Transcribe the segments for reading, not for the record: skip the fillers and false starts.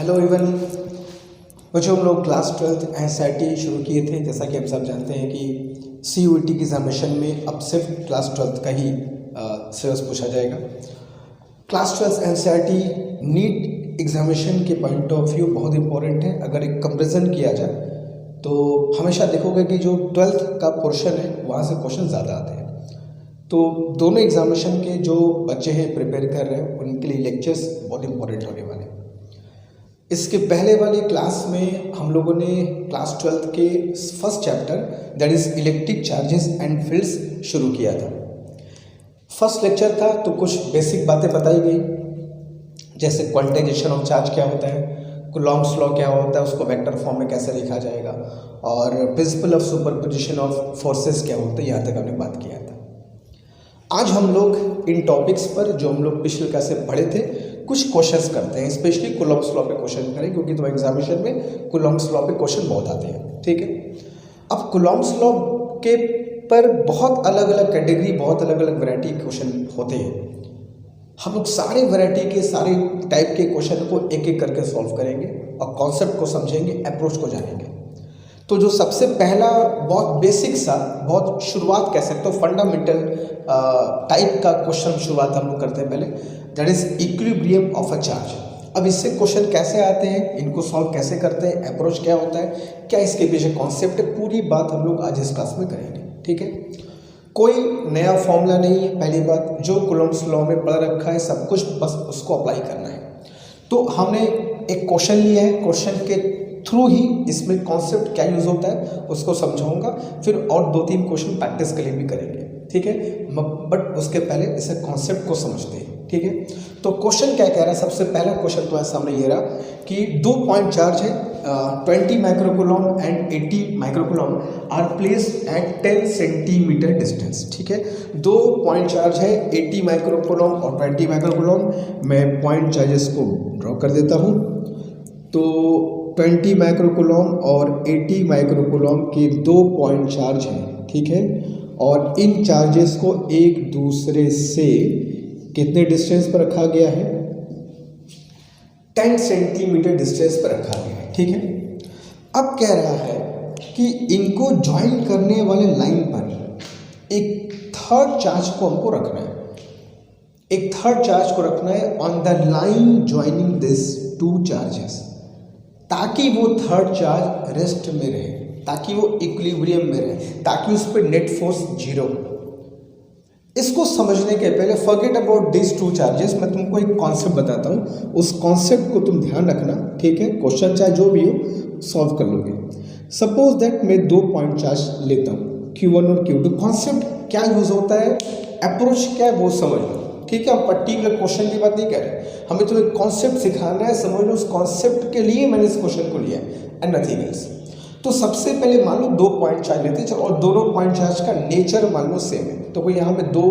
Hello everyone. वो जो हम लोग क्लास 12th एनसीईआरटी शुरू किए थे, जैसा कि हम सब जानते हैं कि सीयूईटी की एग्जामिनेशन में अब सिर्फ क्लास 12th का ही सिलेबस पूछा जाएगा। Class 12th NCERT NEET examination के पॉइंट ऑफ व्यू बहुत इंपॉर्टेंट है। अगर एक कंपेरिजन किया जाए तो हमेशा देखोगे कि जो 12th का पोर्शन है वहाँ से क्वेश्चन ज़्यादा आते हैं। तो दोनों एग्जामिनेशन के जो बच्चे हैं प्रिपेयर कर रहे हैं उनके लिए लेक्चर्स बहुत इंपॉर्टेंट होने वाले हैं। इसके पहले वाले क्लास में हम लोगों ने क्लास 12th के first chapter that is electric charges and fields शुरू किया था। फर्स्ट लेक्चर था तो कुछ बेसिक बातें बताई गई, जैसे क्वांटाइजेशन ऑफ चार्ज क्या होता है, कूलॉम्स लॉ क्या होता है, उसको वेक्टर फॉर्म में कैसे लिखा जाएगा, और principle of superposition of forces क्या होता है, यहाँ तक हमने बात किया था। आज हम लोग इन टॉपिक्स पर जो हम लोग पिछले क्लास से पढ़े थे कुछ क्वेश्चंस करते हैं, स्पेशली कूलॉम्स लॉ पे क्वेश्चन करें क्योंकि तो एग्जामिनेशन में कूलॉम्स लॉ पे क्वेश्चन बहुत आते हैं। ठीक है, अब कूलॉम्स लॉ के पर बहुत अलग अलग कैटेगरी, बहुत अलग अलग वैरायटी के क्वेश्चन होते हैं। हम लोग सारे वैरायटी के सारे टाइप के क्वेश्चन को एक एक करके सॉल्व करेंगे और कॉन्सेप्ट को समझेंगे, अप्रोच को जानेंगे। तो जो सबसे पहला बहुत बेसिक सा, बहुत शुरुआत कह सकते हो, फंडामेंटल टाइप का क्वेश्चन शुरुआत हम लोग करते हैं पहले, that is equilibrium of a charge. अब इससे क्वेश्चन कैसे आते हैं, इनको सॉल्व कैसे करते हैं, अप्रोच क्या होता है, क्या इसके पीछे कॉन्सेप्ट है, पूरी बात हम लोग आज इस क्लास में करेंगे। ठीक है, कोई नया फॉर्मूला नहीं है। पहली बात, जो कूलॉम्स लॉ में पढ़ रखा है सब कुछ, बस उसको अप्लाई करना है। तो हमने एक क्वेश्चन लिया है, क्वेश्चन के थ्रू ही इसमें कॉन्सेप्ट क्या यूज़ होता है उसको समझाऊंगा, फिर और 2-3 क्वेश्चन प्रैक्टिस के लिए भी करेंगे। ठीक है, बट उसके पहले इसे कॉन्सेप्ट को समझते हैं। ठीक है, तो क्वेश्चन क्या कह रहा है, सबसे पहला क्वेश्चन तुम्हारे सामने ये रहा कि 2 पॉइंट चार्ज है, 20 microcoulomb and 80 microcoulomb are placed at 10 centimetre distance. ठीक है, 2 पॉइंट चार्ज है, 80 माइक्रोकूलॉम और 20 माइक्रोकूलॉम। मैं पॉइंट चार्जेस को ड्रॉ कर देता हूँ। तो 20 माइक्रोकूलॉम और 80 माइक्रोकूलॉम के 2 पॉइंट चार्ज हैं। ठीक है, और इन चार्जेस को एक दूसरे से कितने डिस्टेंस पर रखा गया है, 10 सेंटीमीटर डिस्टेंस पर रखा गया है। ठीक है, अब कह रहा है कि इनको ज्वाइन करने वाले लाइन पर एक थर्ड चार्ज को हमको रखना है, एक थर्ड चार्ज को रखना है on the line joining this 2 charges, ताकि वो थर्ड चार्ज रेस्ट में रहे, ताकि वो इक्विलिब्रियम में रहे, ताकि उस पर नेट फोर्स 0 हो। इसको समझने के पहले फॉरगेट अबाउट दिस 2 चार्जेस, मैं तुमको एक कॉन्सेप्ट बताता हूँ, उस कॉन्सेप्ट को तुम ध्यान रखना। ठीक है, क्वेश्चन चाहे जो भी हो सॉल्व कर लोगे। सपोज दैट मैं 2 पॉइंट चार्ज लेता हूँ, Q1 और Q2। कॉन्सेप्ट क्या यूज होता है, अप्रोच क्या है वो समझ लो। ठीक है, हम पर्टिकुलर क्वेश्चन की बात नहीं कर रहे, हमें तुम्हें कॉन्सेप्ट सिखाना है, समझ लो। उस कॉन्सेप्ट के लिए मैंने इस क्वेश्चन को लिया है एंड नथिंग एल्स। तो सबसे पहले मान लो 2 पॉइंट चार्ज लेते हैं, चलो, और दोनों पॉइंट चार्ज का नेचर मान लो सेम है। तो कोई यहाँ पे 2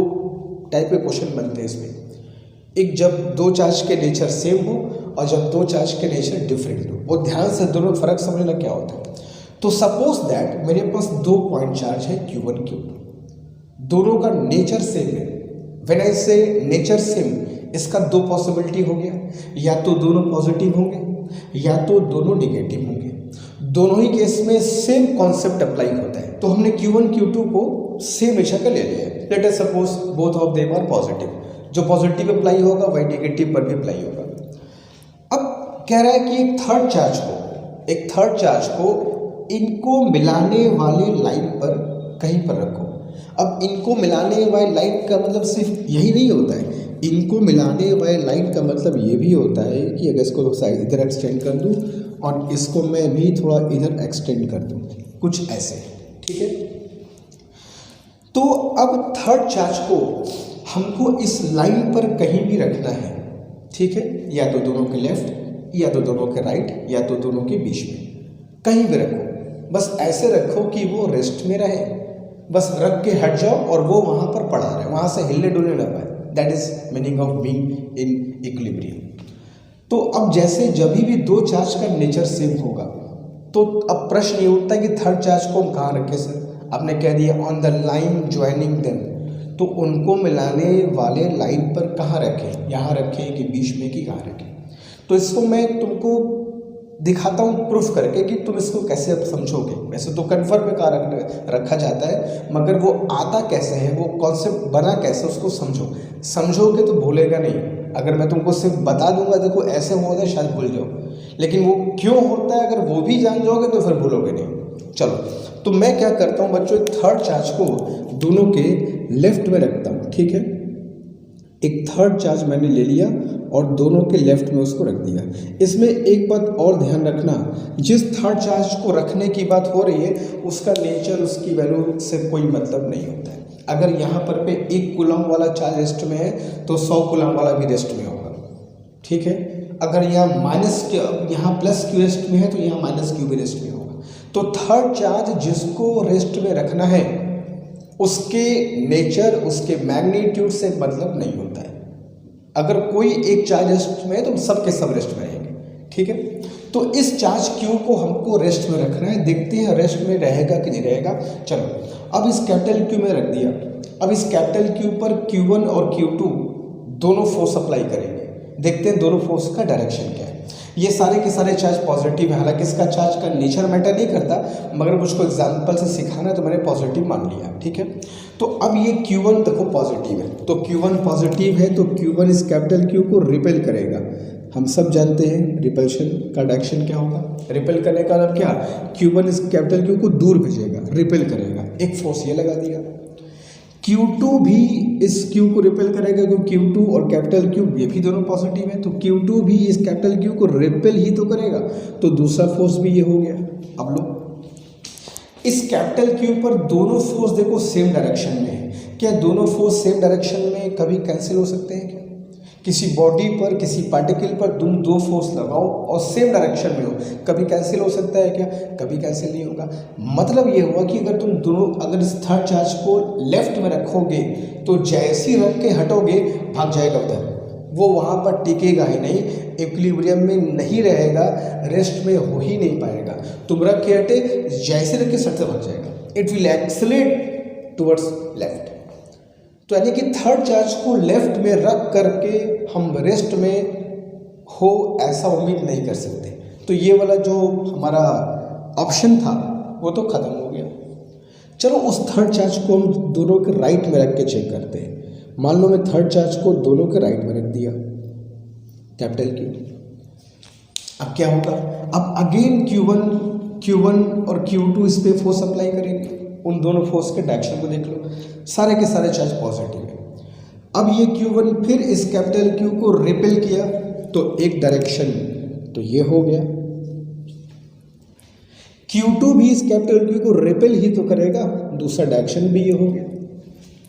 टाइप के क्वेश्चन बनते हैं इसमें। एक, जब 2 चार्ज के नेचर सेम हो, और जब 2 चार्ज के नेचर डिफरेंट हो। वो ध्यान से दोनों फर्क समझना क्या होता है। तो सपोज दैट मेरे पास 2 पॉइंट चार्ज है Q1 Q2, दोनों का नेचर सेम है। व्हेन आई से नेचर सेम, इसका 2 पॉसिबिलिटी हो गया, या तो दोनों पॉजिटिव होंगे या तो दोनों निगेटिव होंगे। दोनों ही केस में सेम कॉन्सेप्ट अप्लाई होता है। तो हमने Q1 Q2 को सेम नेचर का ले लिया है। Let us suppose both of them are positive, जो पॉजिटिव अप्लाई होगा वही नेगेटिव पर भी अप्लाई होगा। अब कह रहा है कि एक थर्ड चार्ज को इनको मिलाने वाले लाइन पर कहीं पर रखो। अब इनको मिलाने वाले लाइन का मतलब सिर्फ यही नहीं होता है, इनको मिलाने वाले लाइन का मतलब ये भी होता है कि अगर इसको साइड इधर एक्सटेंड कर दूं और इसको मैं भी थोड़ा इधर एक्सटेंड कर दूं, कुछ ऐसे। ठीक है, तो अब थर्ड चार्ज को हमको इस लाइन पर कहीं भी रखना है। ठीक है, या तो दोनों के लेफ्ट, या तो दोनों के राइट, या तो दोनों के बीच में, कहीं भी रखो। बस ऐसे रखो कि वो रेस्ट में रहे, बस रख के हट जाओ और वो वहाँ पर पड़ा रहे, वहाँ से हिलने डुलने ना पाए। That is meaning of being in equilibrium. तो अब जैसे जब भी 2 चार्ज का नेचर सेम होगा, तो अब प्रश्न ये उठता है कि थर्ड चार्ज को हम कहाँ रखें सर। आपने कह दिया on the line joining them, तो उनको मिलाने वाले लाइन पर कहाँ रखें, यहाँ रखें कि बीच में, कि कहाँ रखें। तो इसको मैं तुमको दिखाता हूँ प्रूफ करके कि तुम इसको कैसे अब समझोगे। वैसे तो कन्फर्म में कहा रखा जाता है, मगर वो आता कैसे है, वो कॉन्सेप्ट बना कैसे, उसको समझोगे तो भूलेगा नहीं। अगर मैं तुमको सिर्फ बता दूंगा देखो ऐसे होता है, शायद भूल जाओ, लेकिन वो क्यों होता है अगर वो भी जान जाओगे तो फिर भूलोगे नहीं। चलो, तो मैं क्या करता हूँ बच्चों, थर्ड चार्ज को दोनों के लेफ्ट में रखता हूँ, ठीक है। एक थर्ड चार्ज मैंने ले लिया और दोनों के लेफ्ट में उसको रख दिया। इसमें एक बात और ध्यान रखना, जिस थर्ड चार्ज को रखने की बात हो रही है उसका नेचर, उसकी वैल्यू से कोई मतलब नहीं होता है। अगर यहाँ पर पे 1 कूलम वाला चार्ज रेस्ट में है तो 100 कूलम वाला भी रेस्ट में होगा, ठीक है। अगर यहाँ प्लस क्यू रेस्ट में है तो यहाँ माइनस क्यू भी रेस्ट में होगा। तो थर्ड चार्ज जिसको रेस्ट में रखना है उसके नेचर, उसके मैग्नीट्यूड से मतलब नहीं होता है। अगर कोई एक चार्ज रेस्ट में है तो सब के सब रेस्ट में रहेंगे, ठीक है। तो इस चार्ज क्यू को हमको रेस्ट में रखना है, देखते हैं रेस्ट में रहेगा कि नहीं रहेगा। चलो, अब इस कैपिटल क्यू में रख दिया। अब इस कैपिटल क्यू पर Q1 और Q2 दोनों फोर्स अप्लाई करेंगे, देखते हैं दोनों फोर्स का डायरेक्शन क्या है। ये सारे के सारे चार्ज पॉजिटिव है, हालांकि इसका चार्ज का नेचर मैटर नहीं करता, मगर मुझको एग्जाम्पल से सिखाना है तो मैंने पॉजिटिव मान लिया, ठीक है। तो अब ये Q1 देखो पॉजिटिव है, तो Q1 पॉजिटिव है तो Q1 इस कैपिटल Q को रिपेल करेगा। हम सब जानते हैं रिपल्शन का डायरेक्शन क्या होगा। रिपेल करने का मतलब क्या, Q1 इस कैपिटल Q को दूर भेजेगा, रिपेल करेगा, एक फोर्स ये लगा दिया। Q2 भी इस Q को रिपेल करेगा क्योंकि Q2 और कैपिटल Q ये भी दोनों पॉजिटिव है, तो Q2 भी इस कैपिटल Q को रिपेल ही तो करेगा, तो दूसरा फोर्स भी ये हो गया। अब लो, इस कैपिटल Q पर दोनों फोर्स देखो सेम डायरेक्शन में है। क्या दोनों फोर्स सेम डायरेक्शन में कभी कैंसिल हो सकते हैं क्या? किसी बॉडी पर, किसी पार्टिकल पर तुम दो फोर्स लगाओ और सेम डायरेक्शन में हो, कभी कैंसिल हो सकता है क्या? कभी कैंसिल नहीं होगा। मतलब ये हुआ कि अगर तुम दोनों, अगर इस थर्ड चार्ज को लेफ्ट में रखोगे तो जैसे ही रख के हटोगे भाग जाएगा उधर, वो वहाँ पर टिकेगा ही नहीं, इक्विलिब्रियम में नहीं रहेगा, रेस्ट में हो ही नहीं पाएगा। तुम रख के हटे, जैसे रख के सट से भाग जाएगा, it will accelerate towards left. तो यानी कि थर्ड चार्ज को लेफ्ट में रख करके हम रेस्ट में हो ऐसा उम्मीद नहीं कर सकते। तो ये वाला जो हमारा ऑप्शन था वो तो खत्म हो गया। चलो उस थर्ड चार्ज को हम दोनों के राइट में रख के चेक करते हैं। मान लो मैं थर्ड चार्ज को दोनों के राइट में रख दिया, कैपिटल Q। अब क्या होगा, अब अगेन Q1 और Q2 इस पे फोर्स अप्लाई करेंगे। उन दोनों फोर्स के डायरेक्शन को देख लो, सारे के सारे चार्ज पॉजिटिव है। अब ये Q1 फिर इस कैपिटल Q को रिपेल किया तो एक डायरेक्शन, तो ये हो गया। Q2 भी इस कैपिटल Q को रिपेल ही तो करेगा, दूसरा डायरेक्शन भी ये हो गया।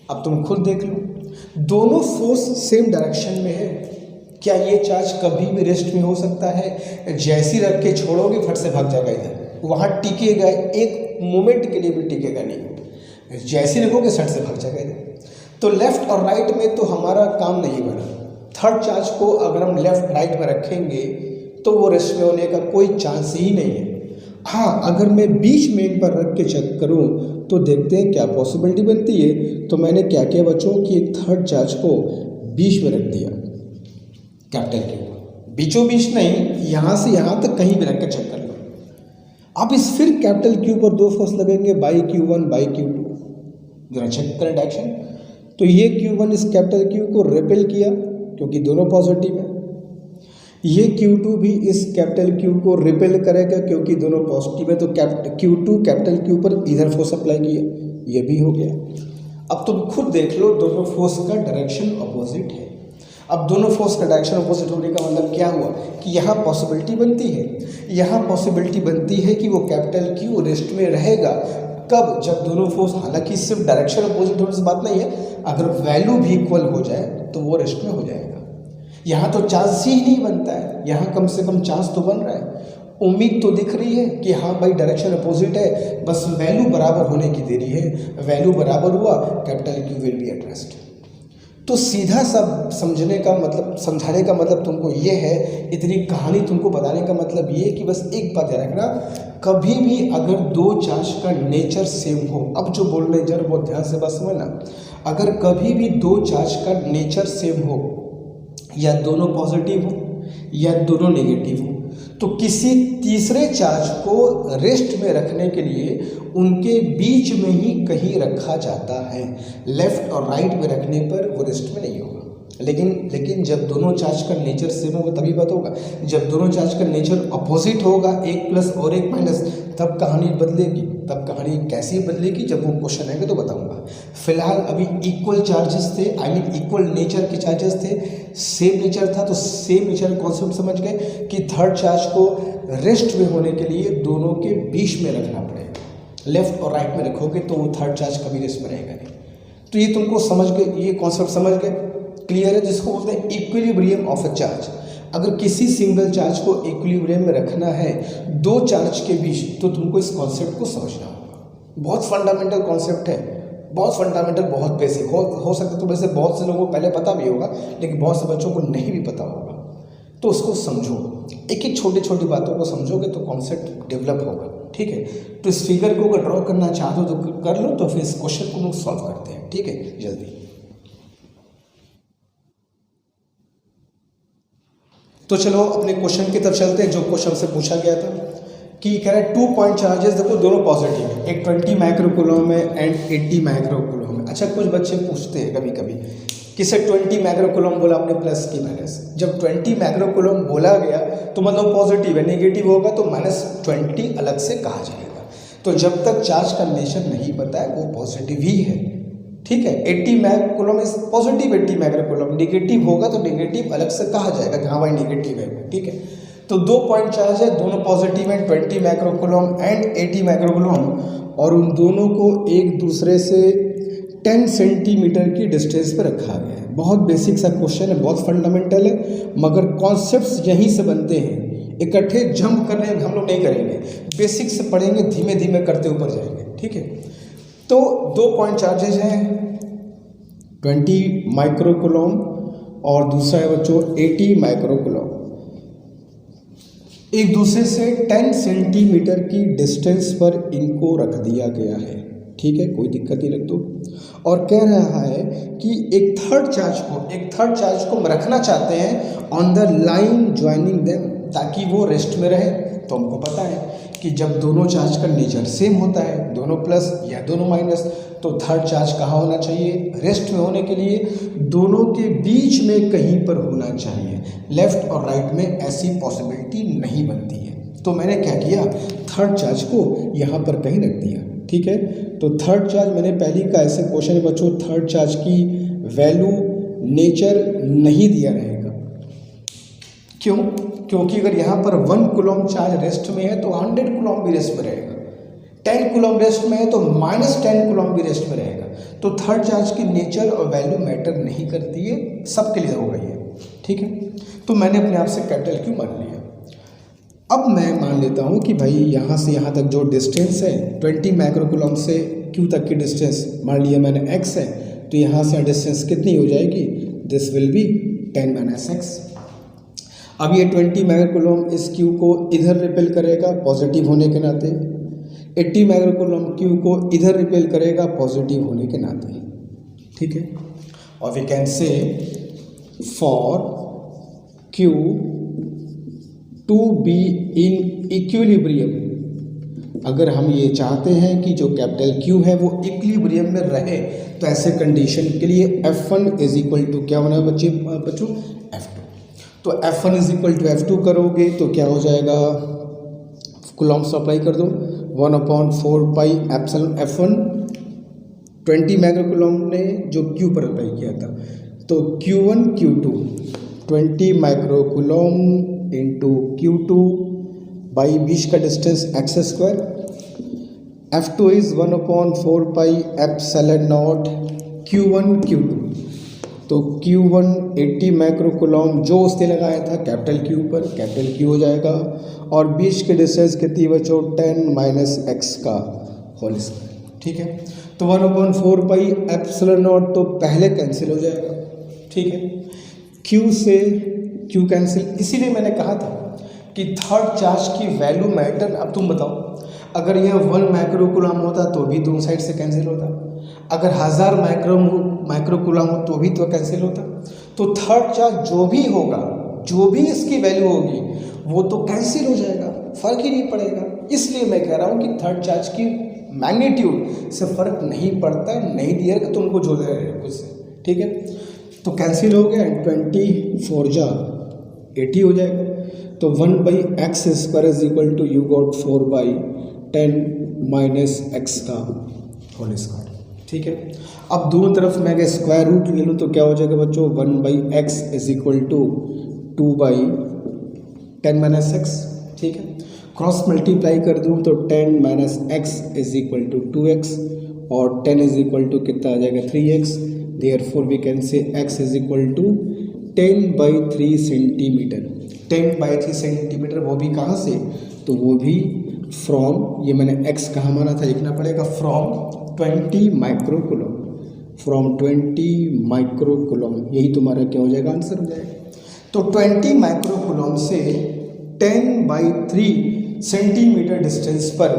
अब तुम खुद देख लो, दोनों फोर्स सेम डायरेक्शन में है, क्या ये चार्ज कभी भी रेस्ट में हो सकता है? जैसी रख के छोड़ोगे फट से भाग जाएगा इधर, वहाँ टिकेगा, एक मोमेंट के लिए भी टिकेगा नहीं, जैसे रखोगे सट से भाग जाएगा इधर। तो लेफ्ट और राइट में तो हमारा काम नहीं बना। थर्ड चार्ज को अगर हम लेफ्ट राइट में रखेंगे तो वो रेस्ट में होने का कोई चांस ही नहीं है। हाँ, अगर मैं बीच में एक बार रख के चेक करूँ तो देखते हैं क्या पॉसिबिलिटी बनती है। तो मैंने क्या किया बच्चों कि एक थर्ड चार्ज को बीच में रख दिया, कैपिटल Q, बीचों बीच नहीं, यहाँ से यहाँ तक कहीं भी रख के चेक कर लो। अब इस फिर कैपिटल Q पर दो फोर्स लगेंगे, बाई Q1 बाई Q2, जरा चेक करें डायरेक्शन। तो ये Q1 इस कैपिटल Q को रिपेल किया क्योंकि दोनों पॉजिटिव है, ये Q2 भी इस कैपिटल Q को रिपेल करेगा क्योंकि दोनों पॉजिटिव है। तो Q2 कैपिटल Q पर इधर फोर्स अप्लाई किया, ये भी हो गया। अब तुम खुद देख लो, दोनों फोर्स का डायरेक्शन अपोजिट है। अब दोनों फोर्स का डायरेक्शन अपोजिट होने का मतलब क्या हुआ कि यहाँ पॉसिबिलिटी बनती है, यहाँ पॉसिबिलिटी बनती है कि वो कैपिटल Q रेस्ट में रहेगा। कब? जब दोनों फोर्स, हालांकि सिर्फ डायरेक्शन अपोजिट होने से बात नहीं है, अगर वैल्यू भी इक्वल हो जाए तो वो रेस्ट में हो जाएगा। यहाँ तो चांस ही नहीं बनता है, यहाँ कम से कम चांस तो बन रहा है, उम्मीद तो दिख रही है कि हाँ भाई डायरेक्शन अपोजिट है, बस वैल्यू बराबर होने की देरी है। वैल्यू बराबर हुआ, capital Q will be at rest. तो सीधा सब समझने का मतलब, समझाने का मतलब तुमको ये है, इतनी कहानी तुमको बताने का मतलब ये कि बस एक बात याद रखना, कभी भी अगर दो चार्ज का नेचर सेम हो, अब जो बोल रहे जरा बहुत ध्यान से बस समझना, अगर कभी भी दो चार्ज का नेचर सेम हो या दोनों पॉजिटिव हो या दोनों नेगेटिव हो, तो किसी तीसरे चार्ज को रेस्ट में रखने के लिए उनके बीच में ही कहीं रखा जाता है। लेफ्ट और राइट में रखने पर वो रेस्ट में नहीं होगा। लेकिन जब दोनों चार्ज का नेचर सेम होगा तभी बात होगा। जब दोनों चार्ज का नेचर अपोजिट होगा, एक प्लस और एक माइनस, तब कहानी बदलेगी। तब कहानी कैसे बदलेगी जब वो क्वेश्चन आएगा तो बताऊंगा। फिलहाल अभी इक्वल चार्जेस थे, इक्वल नेचर के चार्जेस थे, सेम नेचर था, तो सेम नेचर कॉन्सेप्ट समझ गए कि थर्ड चार्ज को रेस्ट में होने के लिए दोनों के बीच में रखना पड़ेगा। लेफ्ट और राइट में रखोगे तो वो थर्ड चार्ज कभी रेस्ट में रहेगा नहीं। तो ये तुमको समझ गए, ये कॉन्सेप्ट समझ गए, क्लियर है, जिसको बोलते हैं इक्विलिब्रियम ऑफ अ चार्ज। अगर किसी सिंगल चार्ज को इक्विलिब्रियम में रखना है दो चार्ज के बीच, तो तुमको इस कॉन्सेप्ट को समझना होगा। बहुत फंडामेंटल कॉन्सेप्ट है, बहुत फंडामेंटल, बहुत बेसिक हो सकता है। तो वैसे बहुत से लोगों को पहले पता भी होगा, लेकिन बहुत से बच्चों को नहीं भी पता होगा। तो उसको समझो, एक एक छोटी छोटी बातों को समझोगे तो कॉन्सेप्ट डेवलप होगा। ठीक है, तो इस फिगर को अगर ड्रॉ करना चाहते हो तो कर लो, तो फिर इस क्वेश्चन को हम सॉल्व करते हैं। ठीक है, जल्दी। तो चलो अपने क्वेश्चन की तरफ चलते हैं, जो क्वेश्चन से पूछा गया था कि कह रहा है 2 पॉइंट चार्जेस, देखो दोनों पॉजिटिव है, एक 20 माइक्रोकूलम है एंड 80 माइक्रोकूलम है। अच्छा, कुछ बच्चे पूछते हैं कभी कभी किसे 20 माइक्रोकूलम बोला आपने, प्लस की माइनस। जब 20 माइक्रोकूलम बोला गया तो मतलब पॉजिटिव है, नेगेटिव होगा तो -20 अलग से कहा जाएगा। तो जब तक चार्ज का नेचर नहीं पता है वो पॉजिटिव ही है। ठीक है, 80 microcoulomb is positive, 80 microcoulomb negative होगा तो नेगेटिव अलग से कहा जाएगा कि हाँ भाई नेगेटिव है। ठीक है, तो 2 पॉइंट चार्ज है, दोनों पॉजिटिव हैं, 20 माइक्रोकूलम एंड 80 माइक्रोकूलम, और उन दोनों को एक दूसरे से 10 सेंटीमीटर की डिस्टेंस पर रखा गया है। बहुत बेसिक सा क्वेश्चन है, बहुत फंडामेंटल है, मगर कॉन्सेप्ट्स यहीं से बनते हैं। इकट्ठे जंप करने हम लोग नहीं करेंगे, बेसिक से पढ़ेंगे, धीमे धीमे करते ऊपर जाएंगे। ठीक है, तो 2 पॉइंट चार्जेज हैं, 20 माइक्रोकूलम और दूसरा है बच्चों 80 माइक्रोकूलम। एक दूसरे से 10 सेंटीमीटर की डिस्टेंस पर इनको रख दिया गया है। ठीक है, कोई दिक्कत नहीं रख दो। और कह रहा है कि एक थर्ड चार्ज को हम रखना चाहते हैं on the line joining them, ताकि वो रेस्ट में रहे। तो हमको पता है कि जब दोनों चार्ज का नेचर सेम होता है, दोनों प्लस या दोनों माइनस, तो थर्ड चार्ज कहाँ होना चाहिए, रेस्ट में होने के लिए दोनों के बीच में कहीं पर होना चाहिए। लेफ्ट और राइट में ऐसी पॉसिबिलिटी नहीं बनती है। तो मैंने क्या किया, थर्ड चार्ज को यहाँ पर कहीं रख दिया। ठीक है, तो थर्ड चार्ज मैंने पहले का ऐसे क्वेश्चन है बच्चों, थर्ड चार्ज की वैल्यू नेचर नहीं दिया रहेगा। क्यों? क्योंकि अगर यहाँ पर 1 कूलम चार्ज रेस्ट में है तो 100 कूलम भी रेस्ट में रहेगा, 10 कूलम रेस्ट में है तो -10 कूलम भी रेस्ट में रहेगा। तो थर्ड चार्ज की नेचर और वैल्यू मैटर नहीं करती है, सबके लिए होगा ये। ठीक है, तो मैंने अपने आप से कैपिटल क्यू मान लिया। अब मैं मान लेता हूँ कि भाई यहाँ से यहाँ तक जो डिस्टेंस है 20 माइक्रोकूलम से क्यू तक की डिस्टेंस मान लिया मैंने x है, तो यहाँ से डिस्टेंस कितनी हो जाएगी, दिस विल बी 10 - x। अब ये 20 माइक्रोकूलम इस क्यू को इधर रिपेल करेगा पॉजिटिव होने के नाते, 80 माइक्रोकूलम क्यू को इधर रिपेल करेगा पॉजिटिव होने के नाते। ठीक है, और we can say for Q to be in equilibrium, अगर हम ये चाहते हैं कि जो कैपिटल क्यू है वो इक्विलिब्रियम में रहे, तो ऐसे कंडीशन के लिए F1 = क्या होना है बच्चों, F2। तो F1 = F2 करोगे तो क्या हो जाएगा, कूलम्स अप्लाई कर दो, 1/4 पाई एप्सिलॉन F1, 20 माइक्रोकूलम ने जो क्यू पर अप्लाई किया था, तो Q1 Q2 20 microcoulomb into Q2 by बीच का distance x², F2 is 1/4 pi epsilon not Q1 Q2। तो Q1 80 माइक्रोकूलम जो उसने लगाया था कैपिटल क्यू पर, कैपिटल क्यू हो जाएगा, और बीच के डिस्टेंस कितनी बच्चों, 10 - x का होल स्क्वायर। ठीक है, तो 1/4 पाई एप्सिलॉन नॉट तो पहले कैंसिल हो जाएगा। ठीक है, क्यू से क्यू कैंसिल, इसीलिए मैंने कहा था कि थर्ड चार्ज की वैल्यू मैटर। अब तुम बताओ, अगर यह 1 माइक्रोकूलम होता तो भी दोनों साइड से कैंसिल होता, अगर 1000 माइक्रोकूलम हो तो भी तो कैंसिल होता। तो थर्ड चार्ज जो भी होगा जो भी इसकी वैल्यू होगी वो तो कैंसिल हो जाएगा, फर्क ही नहीं पड़ेगा। इसलिए मैं कह रहा हूँ कि थर्ड चार्ज की मैग्नीट्यूड से फर्क नहीं पड़ता, नहीं दिया कि तुमको जो दे रहे कुछ से, ठीक है। तो कैंसिल हो गया, 24 जा 80 हो जाएगा। तो 1/x² is equal to you got 4/10 - x का होल स्क्वायर, ठीक है। अब दोनों तरफ मैं अगर स्क्वायर रूट ले लूँ तो क्या हो जाएगा बच्चों, 1/x is equal to 2/10 - x, ठीक है। क्रॉस मल्टीप्लाई कर दूँ तो 10 - x is equal to 2x और 10 इज इक्वल टू कितना आ जाएगा 3x। Therefore we can say x is equal to 10/3 centimetre. 10/3 centimetre, वो भी कहाँ से, तो वो भी फ्रॉम, ये मैंने x कहाँ माना था, लिखना पड़ेगा फ्रॉम 20 माइक्रोकुलम, फ्रॉम 20 माइक्रोकुलम, यही तुम्हारा क्या हो जाएगा, आंसर हो जाएगा। तो 20 माइक्रोकुलम से 10/3 सेंटीमीटर डिस्टेंस पर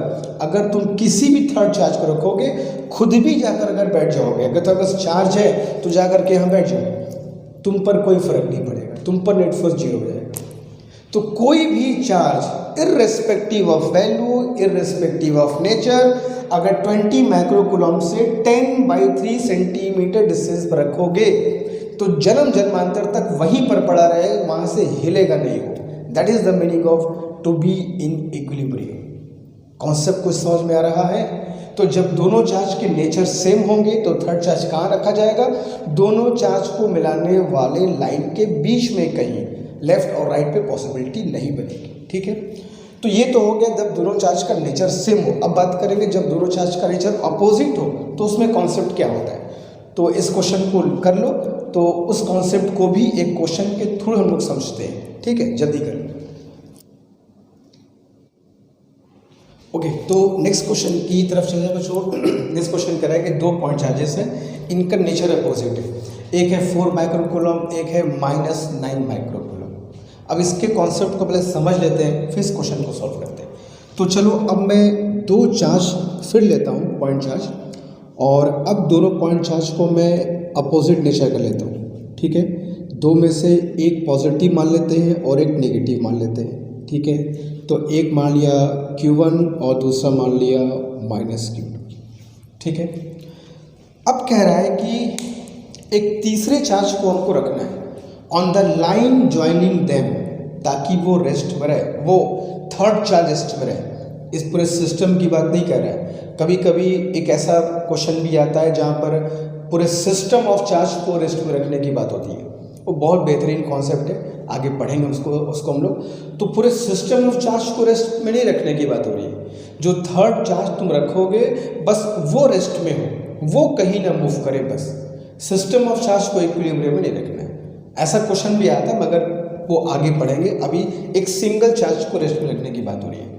अगर तुम किसी भी थर्ड चार्ज को रखोगे, खुद भी जाकर अगर बैठ जाओगे, अगर तुम्हारे पास चार्ज है तो जाकर के यहाँ बैठ जाओ, तुम पर कोई फर्क नहीं पड़ेगा, तुम पर नेट फोर्स 0 हो जाएगा। तो कोई भी charge irrespective of value, irrespective of nature, अगर 20 माइक्रोकुलम से 10/3 सेंटीमीटर डिस्टेंस पर रखोगे तो जन्म जन्मांतर तक वहीं पर पड़ा रहेगा, वहाँ से हिलेगा नहीं हो। That is the meaning of to be in equilibrium. Concept कुछ समझ में आ रहा है? तो जब दोनों चार्ज के नेचर सेम होंगे तो थर्ड चार्ज कहाँ रखा जाएगा, दोनों चार्ज को मिलाने वाले लाइन के बीच में कहीं, लेफ्ट और राइट पे पॉसिबिलिटी नहीं बनेगी, ठीक है। तो ये तो हो गया जब दोनों चार्ज का नेचर सेम हो। अब बात करेंगे जब दोनों चार्ज का नेचर अपोजिट हो तो उसमें कॉन्सेप्ट क्या होता है। तो इस क्वेश्चन को कर लो, तो उस कॉन्सेप्ट को भी एक क्वेश्चन के थ्रू हम लोग समझते हैं, ठीक है, जल्दी कर लो। ओके, तो नेक्स्ट क्वेश्चन की तरफ चलते हैं बच्चों। नेक्स्ट क्वेश्चन कह रहा है कि 2 पॉइंट चार्जेस हैं, इनका नेचर अपोजिट है। एक है 4 माइक्रोकुलम, एक है -9 माइक्रोकुलम। अब इसके कॉन्सेप्ट को पहले समझ लेते हैं, फिर इस क्वेश्चन को सॉल्व करते हैं। तो चलो अब मैं 2 चार्ज फिर लेता हूँ, पॉइंट चार्ज, और अब दोनों पॉइंट चार्ज को मैं अपोजिट नेचर का लेता हूँ, ठीक है। 2 में से एक पॉजिटिव मान लेते हैं और एक नेगेटिव मान लेते हैं, ठीक है। तो एक मान लिया Q1 और दूसरा मान लिया -Q2, ठीक है। अब कह रहा है कि एक तीसरे चार्ज को हमको रखना है on the line joining them, ताकि वो रेस्ट में रहे, वो थर्ड चार्ज रेस्ट में रहे। इस पूरे सिस्टम की बात नहीं कर रहा है। कभी कभी एक ऐसा क्वेश्चन भी आता है जहाँ पर पूरे सिस्टम ऑफ चार्ज को रेस्ट में रखने की बात होती है, वो बहुत बेहतरीन कॉन्सेप्ट है, आगे पढ़ेंगे उसको हम लोग। तो पूरे सिस्टम ऑफ चार्ज को रेस्ट में नहीं रखने की बात हो रही है, जो थर्ड चार्ज तुम रखोगे बस वो रेस्ट में हो, वो कहीं ना मूव करे, बस सिस्टम ऑफ चार्ज को इक्विलिब्रियम में नहीं रखना है। ऐसा क्वेश्चन भी आता है मगर वो आगे पढ़ेंगे, अभी एक सिंगल चार्ज को रेस्ट में रखने की बात हो रही है।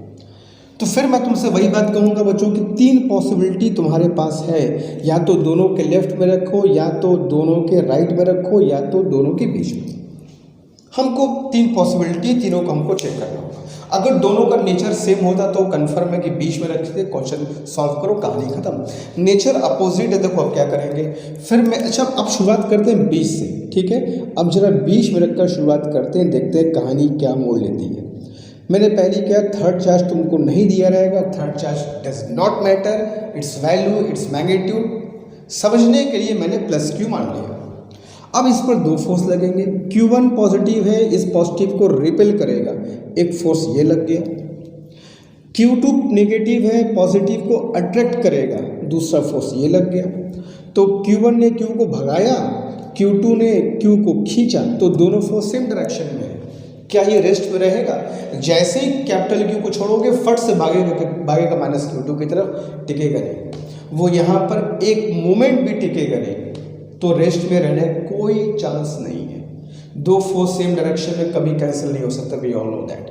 तो फिर मैं तुमसे वही बात कहूँगा बच्चों कि 3 पॉसिबिलिटी तुम्हारे पास है, या तो दोनों के लेफ्ट में रखो, या तो दोनों के राइट में रखो, या तो दोनों के बीच में। हमको 3 पॉसिबिलिटी, तीनों को हमको चेक करना होगा। अगर दोनों का नेचर सेम होता तो कंफर्म है कि बीच में रखते, क्वेश्चन सॉल्व करो, कहानी खत्म। नेचर अपोजिट है, देखो अब क्या करेंगे फिर मैं, अच्छा अब शुरुआत करते हैं बीच से, ठीक है। अब जरा बीच में रखकर शुरुआत करते हैं, देखते हैं कहानी क्या मोड़ लेती है। मैंने पहले क्या, थर्ड चार्ज तुमको नहीं दिया रहेगा, third charge does not matter, it's value, its magnitude समझने के लिए मैंने +Q मान लिया। अब इस पर 2 फोर्स लगेंगे, Q1 पॉजिटिव है, इस पॉजिटिव को रिपेल करेगा, एक फोर्स ये लग गया। Q2 नेगेटिव है, पॉजिटिव को अट्रैक्ट करेगा, दूसरा फोर्स ये लग गया। तो Q1 ने Q को भगाया, Q2 ने Q को खींचा, तो दोनों फोर्स सेम डायरेक्शन में है। क्या ये रेस्ट में रहेगा? जैसे ही कैपिटल Q को छोड़ोगे फट से भागेगा -Q2 की तरफ, टिकेगा नहीं। वो यहाँ पर एक मोमेंट भी टिकेगा नहीं, तो रेस्ट में रहने कोई चांस नहीं है। 2 फोर्स सेम डायरेक्शन में कभी कैंसिल नहीं हो सकता, वी ऑल नो दैट।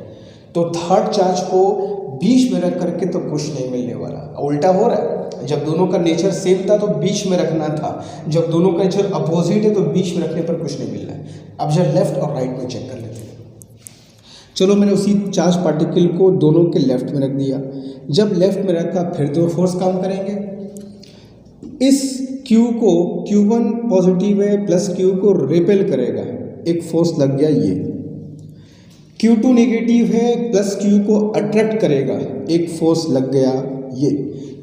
तो थर्ड चार्ज को बीच में रख करके तो कुछ नहीं मिलने वाला, उल्टा हो रहा है। जब दोनों का नेचर सेम था तो बीच में रखना था, जब दोनों का नेचर अपोजिट है तो बीच में रखने पर कुछ नहीं मिलना है। अब जब लेफ्ट और राइट में चेक कर लेते हैं। चलो मैंने उसी चार्ज पार्टिकल को दोनों के लेफ्ट में रख दिया। जब लेफ्ट में रखा फिर 2 फोर्स काम करेंगे। इस Q को, Q1 पॉजिटिव है, +Q को रिपेल करेगा, एक फोर्स लग गया ये, Q2 नेगेटिव है, प्लस Q को अट्रैक्ट करेगा, एक फोर्स लग गया,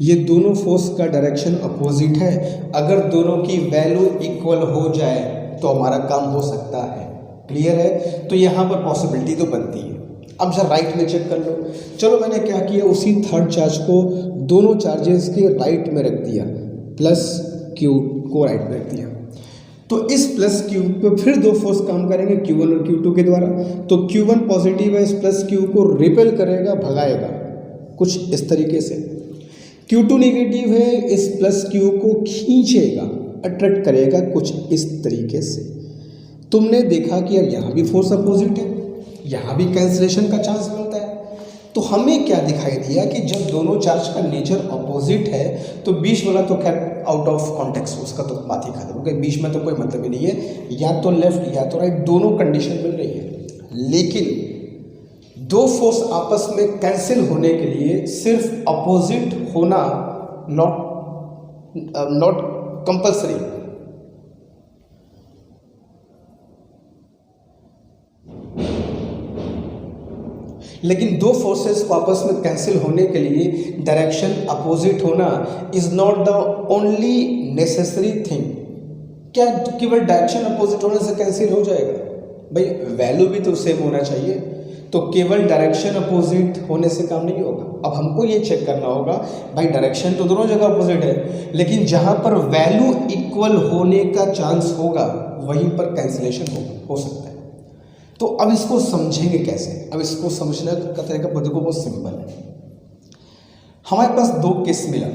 ये दोनों फोर्स का डायरेक्शन अपोजिट है। अगर दोनों की वैल्यू इक्वल हो जाए तो हमारा काम हो सकता है। क्लियर है? तो यहाँ पर पॉसिबिलिटी तो बनती है। अब जरा राइट में चेक कर लो। चलो मैंने क्या किया, उसी थर्ड चार्ज को दोनों चार्जेस के राइट में रख दिया, प्लस Q को राइट में रख दिया। तो इस प्लस Q पे फिर दो फोर्स काम करेंगे, Q1 और Q2 के द्वारा। तो Q1 पॉजिटिव है, इस प्लस Q को रिपेल करेगा, भगाएगा कुछ इस तरीके से। Q2 नेगेटिव है, इस प्लस Q को खींचेगा, अट्रैक्ट करेगा कुछ इस तरीके से। तुमने देखा कि यार यहाँ भी फोर्स अपोजिट है, यहाँ भी कैंसिलेशन का चांस बनता है। तो हमें क्या दिखाई दिया कि जब दोनों चार्ज का नेचर अपोजिट है तो बीच वाला तो खैर आउट ऑफ कॉन्टेक्स्ट, उसका तो बात ही खत्म हो गई, बीच में तो कोई मतलब ही नहीं है, या तो लेफ्ट या तो राइट, दोनों कंडीशन मिल रही है। लेकिन दो फोर्स आपस में कैंसिल होने के लिए सिर्फ अपोजिट होना नॉट कंपल्सरी। लेकिन दो फोर्सेस को आपस में कैंसिल होने के लिए डायरेक्शन अपोजिट होना is not the only necessary thing. क्या केवल डायरेक्शन अपोजिट होने से कैंसिल हो जाएगा? भाई वैल्यू भी तो सेम होना चाहिए, तो केवल डायरेक्शन अपोजिट होने से काम नहीं होगा। अब हमको ये चेक करना होगा, भाई डायरेक्शन तो दोनों जगह अपोजिट है, लेकिन जहाँ पर वैल्यू इक्वल होने का चांस होगा वहीं पर कैंसिलेशन हो सकता है। तो अब इसको समझेंगे कैसे? अब इसको समझने का तरीका देखो बहुत सिंपल है। हमारे पास दो केस मिला,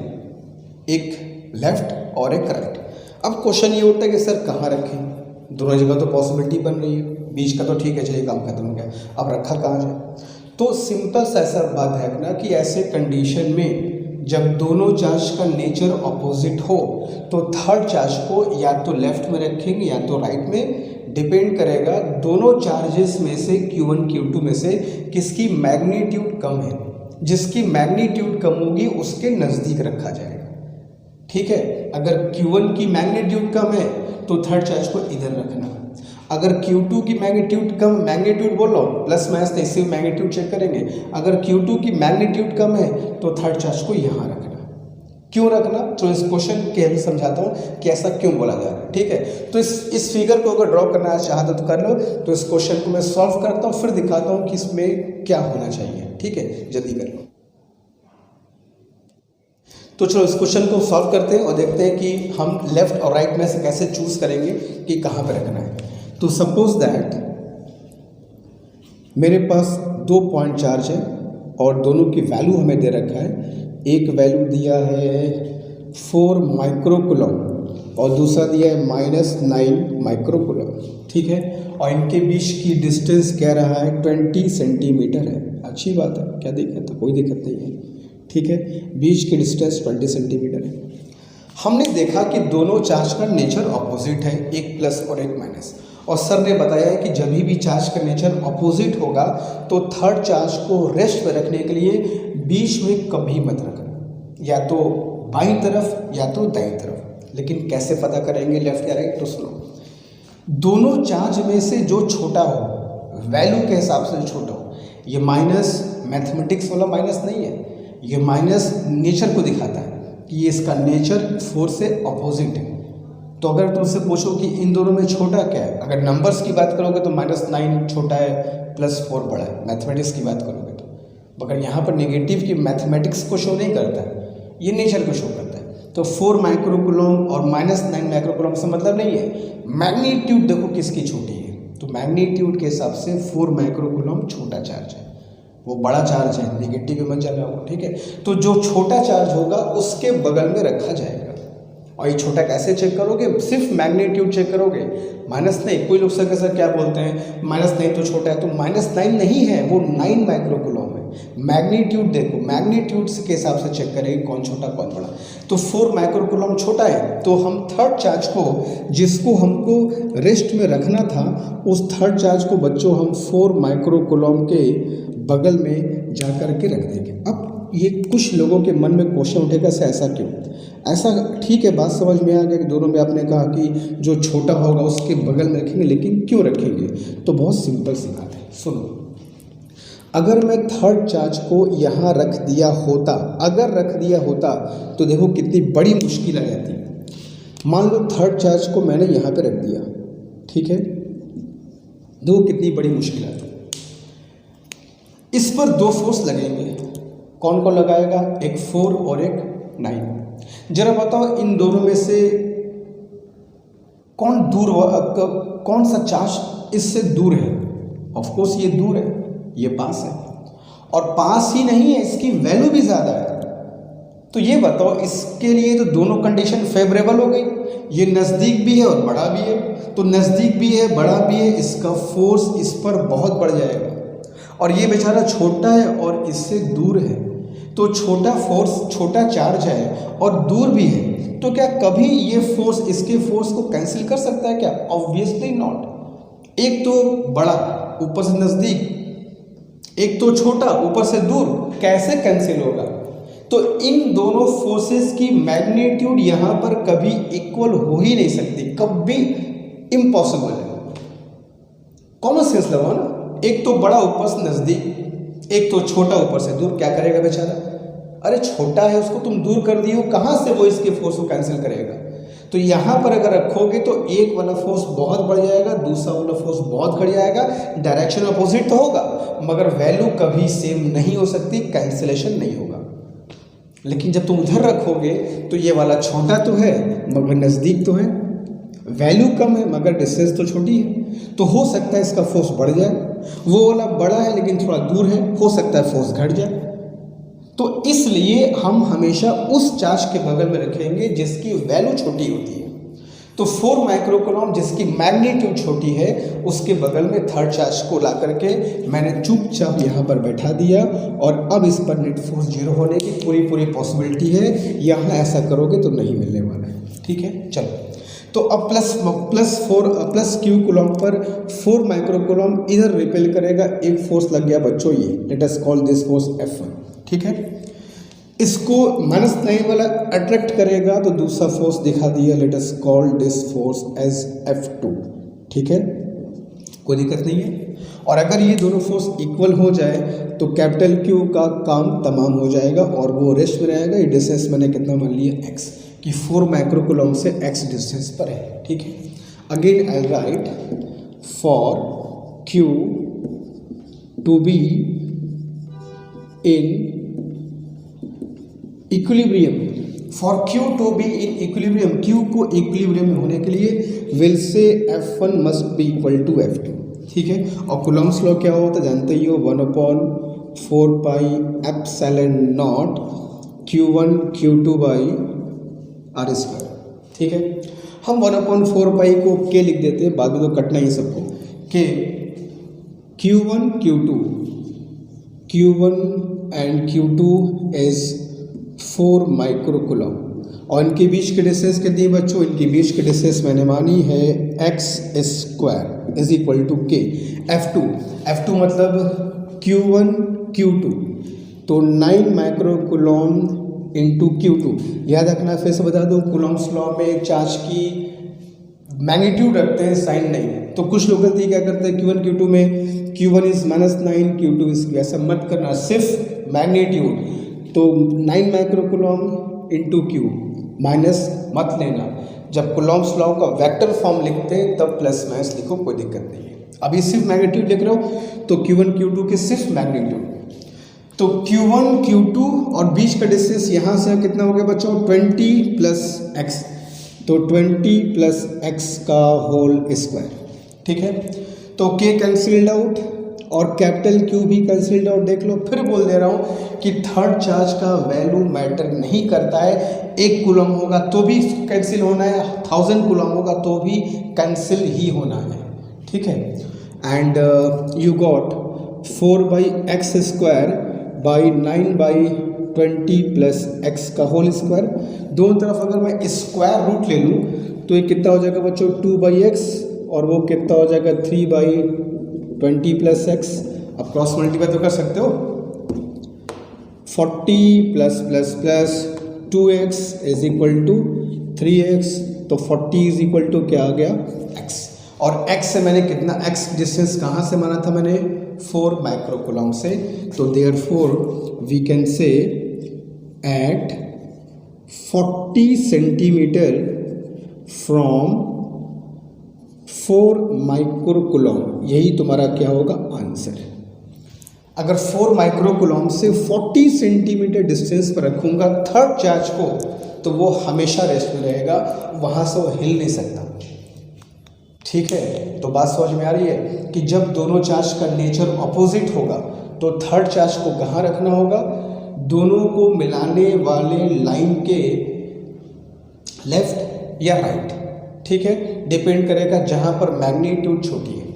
एक लेफ्ट और एक राइट। अब क्वेश्चन ये उठता है कि सर कहाँ रखें? दोनों जगह तो पॉसिबिलिटी बन रही है, बीच का तो ठीक है, चलिए काम खत्म हो गया, अब रखा कहाँ जाए? तो सिंपल सा ऐसा बात है ना कि ऐसे कंडीशन में जब दोनों चार्ज का नेचर अपोजिट हो तो थर्ड चार्ज को या तो लेफ्ट में रखेंगे या तो राइट में, डिपेंड करेगा दोनों चार्जेस में से Q1 Q2 में से किसकी मैग्नीट्यूड कम है। जिसकी मैग्नीट्यूड कम होगी उसके नज़दीक रखा जाएगा। ठीक है, अगर Q1 की मैग्नीट्यूड कम है तो थर्ड चार्ज को इधर रखना। अगर Q2 की मैग्नीट्यूड कम, मैग्नीट्यूड बोलो प्लस माइनस तो इसी मैग्नीट्यूड चेक करेंगे, अगर Q2 की मैग्नीट्यूड कम है तो थर्ड चार्ज को यहाँ रखना। क्यों रखना? तो इस क्वेश्चन के हम समझाता हूँ कि ऐसा क्यों बोला जा रहा है। ठीक है, तो इस फिगर को अगर ड्रॉ करना चाहते तो कर लो। तो इस क्वेश्चन को मैं सॉल्व करता हूँ, फिर दिखाता हूँ कि इसमें क्या होना चाहिए। ठीक है, जल्दी कर लो। तो चलो इस क्वेश्चन को सॉल्व करते हैं और देखते हैं कि हम लेफ्ट और राइट में से कैसे चूज करेंगे कि कहाँ पे रखना है। तो सपोज दैट मेरे पास दो पॉइंट चार्ज है और दोनों की वैल्यू हमें दे रखा है। एक वैल्यू दिया है 4 माइक्रोकूलम और दूसरा दिया है -9 माइक्रोकूलम। ठीक है, और इनके बीच की डिस्टेंस कह रहा है 20 सेंटीमीटर है। अच्छी बात है, क्या दिक्कत है? कोई दिक्कत नहीं है। ठीक है, बीच की डिस्टेंस 20 सेंटीमीटर है। हमने देखा कि दोनों चार्ज का नेचर अपोजिट है, एक प्लस और एक माइनस, और सर ने बताया है कि जब भी चार्ज का नेचर अपोजिट होगा तो थर्ड चार्ज को रेस्ट में रखने के लिए बीच में कभी मत रखना, या तो बाईं तरफ या तो दाईं तरफ। लेकिन कैसे पता करेंगे लेफ्ट या राइट? तो सुनो, दोनों चार्ज में से जो छोटा हो, वैल्यू के हिसाब से जो छोटा हो, ये माइनस मैथमेटिक्स वाला माइनस नहीं है, ये माइनस नेचर को दिखाता है कि ये इसका नेचर 4 से अपोजिट है। तो अगर तुमसे पूछो कि इन दोनों में छोटा क्या है, अगर नंबर्स की बात करोगे तो -9 छोटा है, +4 बड़ा है। मैथमेटिक्स की बात करोगे तो अगर यहाँ पर नेगेटिव की मैथमेटिक्स को शो नहीं करता है, ये नेचर को शो करता है। तो 4 माइक्रोकूलम और -9 माइक्रोकूलम से मतलब नहीं है। मैग्नीट्यूड देखो किसकी छोटी है, तो मैग्नीट्यूड के हिसाब से 4 माइक्रोकूलम छोटा चार्ज है, वो बड़ा चार्ज है, नेगेटिव में मत जाना हो। ठीक है, तो जो छोटा चार्ज होगा उसके बगल में रखा जाएगा। और ये छोटा कैसे चेक करोगे? सिर्फ मैग्नीट्यूड चेक करोगे, माइनस नहीं। कोई लोग सर क्या बोलते हैं -9 तो छोटा है, तो -9 नहीं है, वो 9 माइक्रोकूलम है। मैग्नीट्यूड देखो, मैग्नीट्यूड के हिसाब से चेक करेंगे कौन छोटा कौन बड़ा। तो 4 माइक्रोकूलम छोटा है, तो हम थर्ड चार्ज को, जिसको हमको रेस्ट में रखना था, उस थर्ड चार्ज को बच्चों हम 4 माइक्रोकूलम के बगल में जा कर के रख देंगे। अब ये कुछ लोगों के मन में क्वेश्चन उठेगा सर ऐसा क्यों? ऐसा ठीक है, बात समझ में आ गया कि दोनों में आपने कहा कि जो छोटा होगा उसके बगल में रखेंगे, लेकिन क्यों रखेंगे? तो बहुत सिंपल सी बात है, सुनो। अगर मैं थर्ड चार्ज को यहाँ रख दिया होता, अगर रख दिया होता तो देखो कितनी बड़ी मुश्किल आ जाती। मान लो थर्ड चार्ज को मैंने यहाँ पे रख दिया, ठीक है, देखो कितनी बड़ी मुश्किल आती। इस पर दो फोर्स लगेंगे, कौन कौन लगाएगा, एक 4 और एक 9। जरा बताओ इन दोनों में से कौन दूर, कौन सा चार्ज इससे दूर है? ऑफ कोर्स ये दूर है, ये पास है, और पास ही नहीं है, इसकी वैल्यू भी ज़्यादा है। तो ये बताओ इसके लिए तो दोनों कंडीशन फेवरेबल हो गई, ये नज़दीक भी है और बड़ा भी है, तो नज़दीक भी है बड़ा भी है, इसका फोर्स इस पर बहुत बढ़ जाएगा। और ये बेचारा छोटा है और इससे दूर है, तो छोटा फोर्स, छोटा चार्ज है और दूर भी है, तो क्या कभी ये फोर्स इसके फोर्स को कैंसिल कर सकता है क्या? Obviously not. एक तो बड़ा ऊपर से नज़दीक, एक तो छोटा ऊपर से दूर, कैसे कैंसिल होगा? तो इन दोनों फोर्सेस की मैग्नीट्यूड यहाँ पर कभी इक्वल हो ही नहीं सकती, कभी इम्पॉसिबल है। कॉमन सेंस लगाओ ना, एक तो बड़ा ऊपर से नज़दीक, एक तो छोटा ऊपर से दूर, क्या करेगा बेचारा? अरे छोटा है उसको तुम दूर कर दिए हो, कहाँ से वो इसके फोर्स को कैंसिल करेगा? तो यहाँ पर अगर रखोगे तो एक वाला फोर्स बहुत बढ़ जाएगा, दूसरा वाला फोर्स बहुत घट जाएगा, डायरेक्शन अपोजिट तो होगा मगर वैल्यू कभी सेम नहीं हो सकती, कैंसिलेशन नहीं होगा। लेकिन जब तुम उधर रखोगे तो ये वाला छोटा तो है मगर नज़दीक तो है, वैल्यू कम है मगर डिस्टेंस तो छोटी है, तो हो सकता है इसका फोर्स बढ़ जाए। वो वाला बड़ा है लेकिन थोड़ा दूर है, हो सकता है फोर्स घट जाए। तो इसलिए हम हमेशा उस चार्ज के बगल में रखेंगे जिसकी वैल्यू छोटी होती है। तो 4 माइक्रोकूलम जिसकी मैग्नीट्यूड छोटी है, उसके बगल में थर्ड चार्ज को ला करके मैंने चुपचाप यहाँ पर बैठा दिया, और अब इस पर नेट फोर्स 0 होने की पूरी पॉसिबिलिटी है। यहाँ ऐसा करोगे तो नहीं मिलने वाला है, ठीक है। चलो, तो अब plus Q coulomb per 4 microcoulomb इधर रिपेल करेगा, एक फोर्स लग गया बच्चों, ये late us call this force F1, ठीक है। इसको -9 वाला अट्रैक्ट करेगा तो दूसरा फोर्स दिखा दिया, let us call this force as F2, ठीक है, कोई दिक्कत नहीं है। और अगर ये दोनों फोर्स इक्वल हो जाए तो कैपिटल Q का काम तमाम हो जाएगा और वो रेस्ट में रहेगा। ये डिस्टेंस मैंने कितना मान लिया, x, कि 4 माइक्रोकूलम से x डिस्टेंस पर है, ठीक है। Again I write for Q to be in equilibrium, for Q to be in equilibrium, Q को इक्विलिब्रियम में होने के लिए will say F1 must be equal to F2, ठीक है। और कूलम्स लॉ क्या होता है जानते ही हो, 1/4 pi epsilon not Q1 Q2 by r², ठीक है। हम 1/4 पाई को K लिख देते हैं, बाद में तो कटना ही सबको, K Q1 and Q2 is 4 microcoulomb, और इनके बीच के डिस्टेंस कितनी है बच्चों, इनके बीच के डिस्टेंस मैंने मानी है x² is equal to K। F2 मतलब Q1 Q2, तो 9 माइक्रोकूलम इंटू Q2। याद रखना, फिर से बता दूँ, कूलम्स लॉ में चार्ज की मैग्नीट्यूड रखते हैं, साइन नहीं। तो कुछ लोग गलती क्या करते हैं, Q1 Q2 में Q1 इज -9, Q2 इज, ऐसा मत करना, सिर्फ मैग्नीट्यूड। तो 9 माइक्रोकूलम इंटू Q माइनस मत लेना, जब कूलम्स लॉ का वेक्टर फॉर्म लिखते हैं तब प्लस माइनस लिखो, कोई दिक्कत नहीं है। अभी सिर्फ मैग्नीट्यूड लिख रहे हो तो Q1 Q2 के सिर्फ मैग्नीट्यूड, तो Q1 Q2 और बीच का डिस्टेंस यहाँ से कितना हो गया बच्चों, 20 + x, तो 20 + x का होल स्क्वायर, ठीक है। तो K कैंसिल्ड आउट और कैपिटल Q भी कैंसिल्ड आउट। देख लो, फिर बोल दे रहा हूँ कि थर्ड चार्ज का वैल्यू मैटर नहीं करता है। 1 कूलम होगा तो भी कैंसिल होना है, 1000 कूलम होगा तो भी कैंसिल ही होना है, ठीक है। And you got 4/x² by 9/20 + x का होल स्क्वायर। दोनों तरफ अगर मैं स्क्वायर रूट ले लूँ तो ये कितना हो जाएगा बच्चों, 2/x, और वो कितना हो जाएगा 3/20 + x। अब क्रॉस मल्टीप्लाई तो कर सकते हो, 40 ++ 2x is equal to 3x, तो 40 इज इक्वल टू क्या आ गया, x। और x से मैंने कितना x डिस्टेंस कहाँ से माना था मैंने 4 माइक्रो कूलम से, तो therefore we can say at 40 centimetre from 4 micro coulomb, यही तुम्हारा क्या होगा आंसर। अगर 4 माइक्रो कूलम से 40 सेंटीमीटर डिस्टेंस पर रखूंगा थर्ड चार्ज को, तो वो हमेशा रेस्ट में रहेगा, वहाँ से वो हिल नहीं सकता। ठीक है, तो बात समझ में आ रही है कि जब दोनों चार्ज का नेचर अपोजिट होगा तो थर्ड चार्ज को कहाँ रखना होगा, दोनों को मिलाने वाले लाइन के लेफ्ट या राइट। ठीक है, डिपेंड करेगा जहाँ पर मैग्नीट्यूड छोटी है।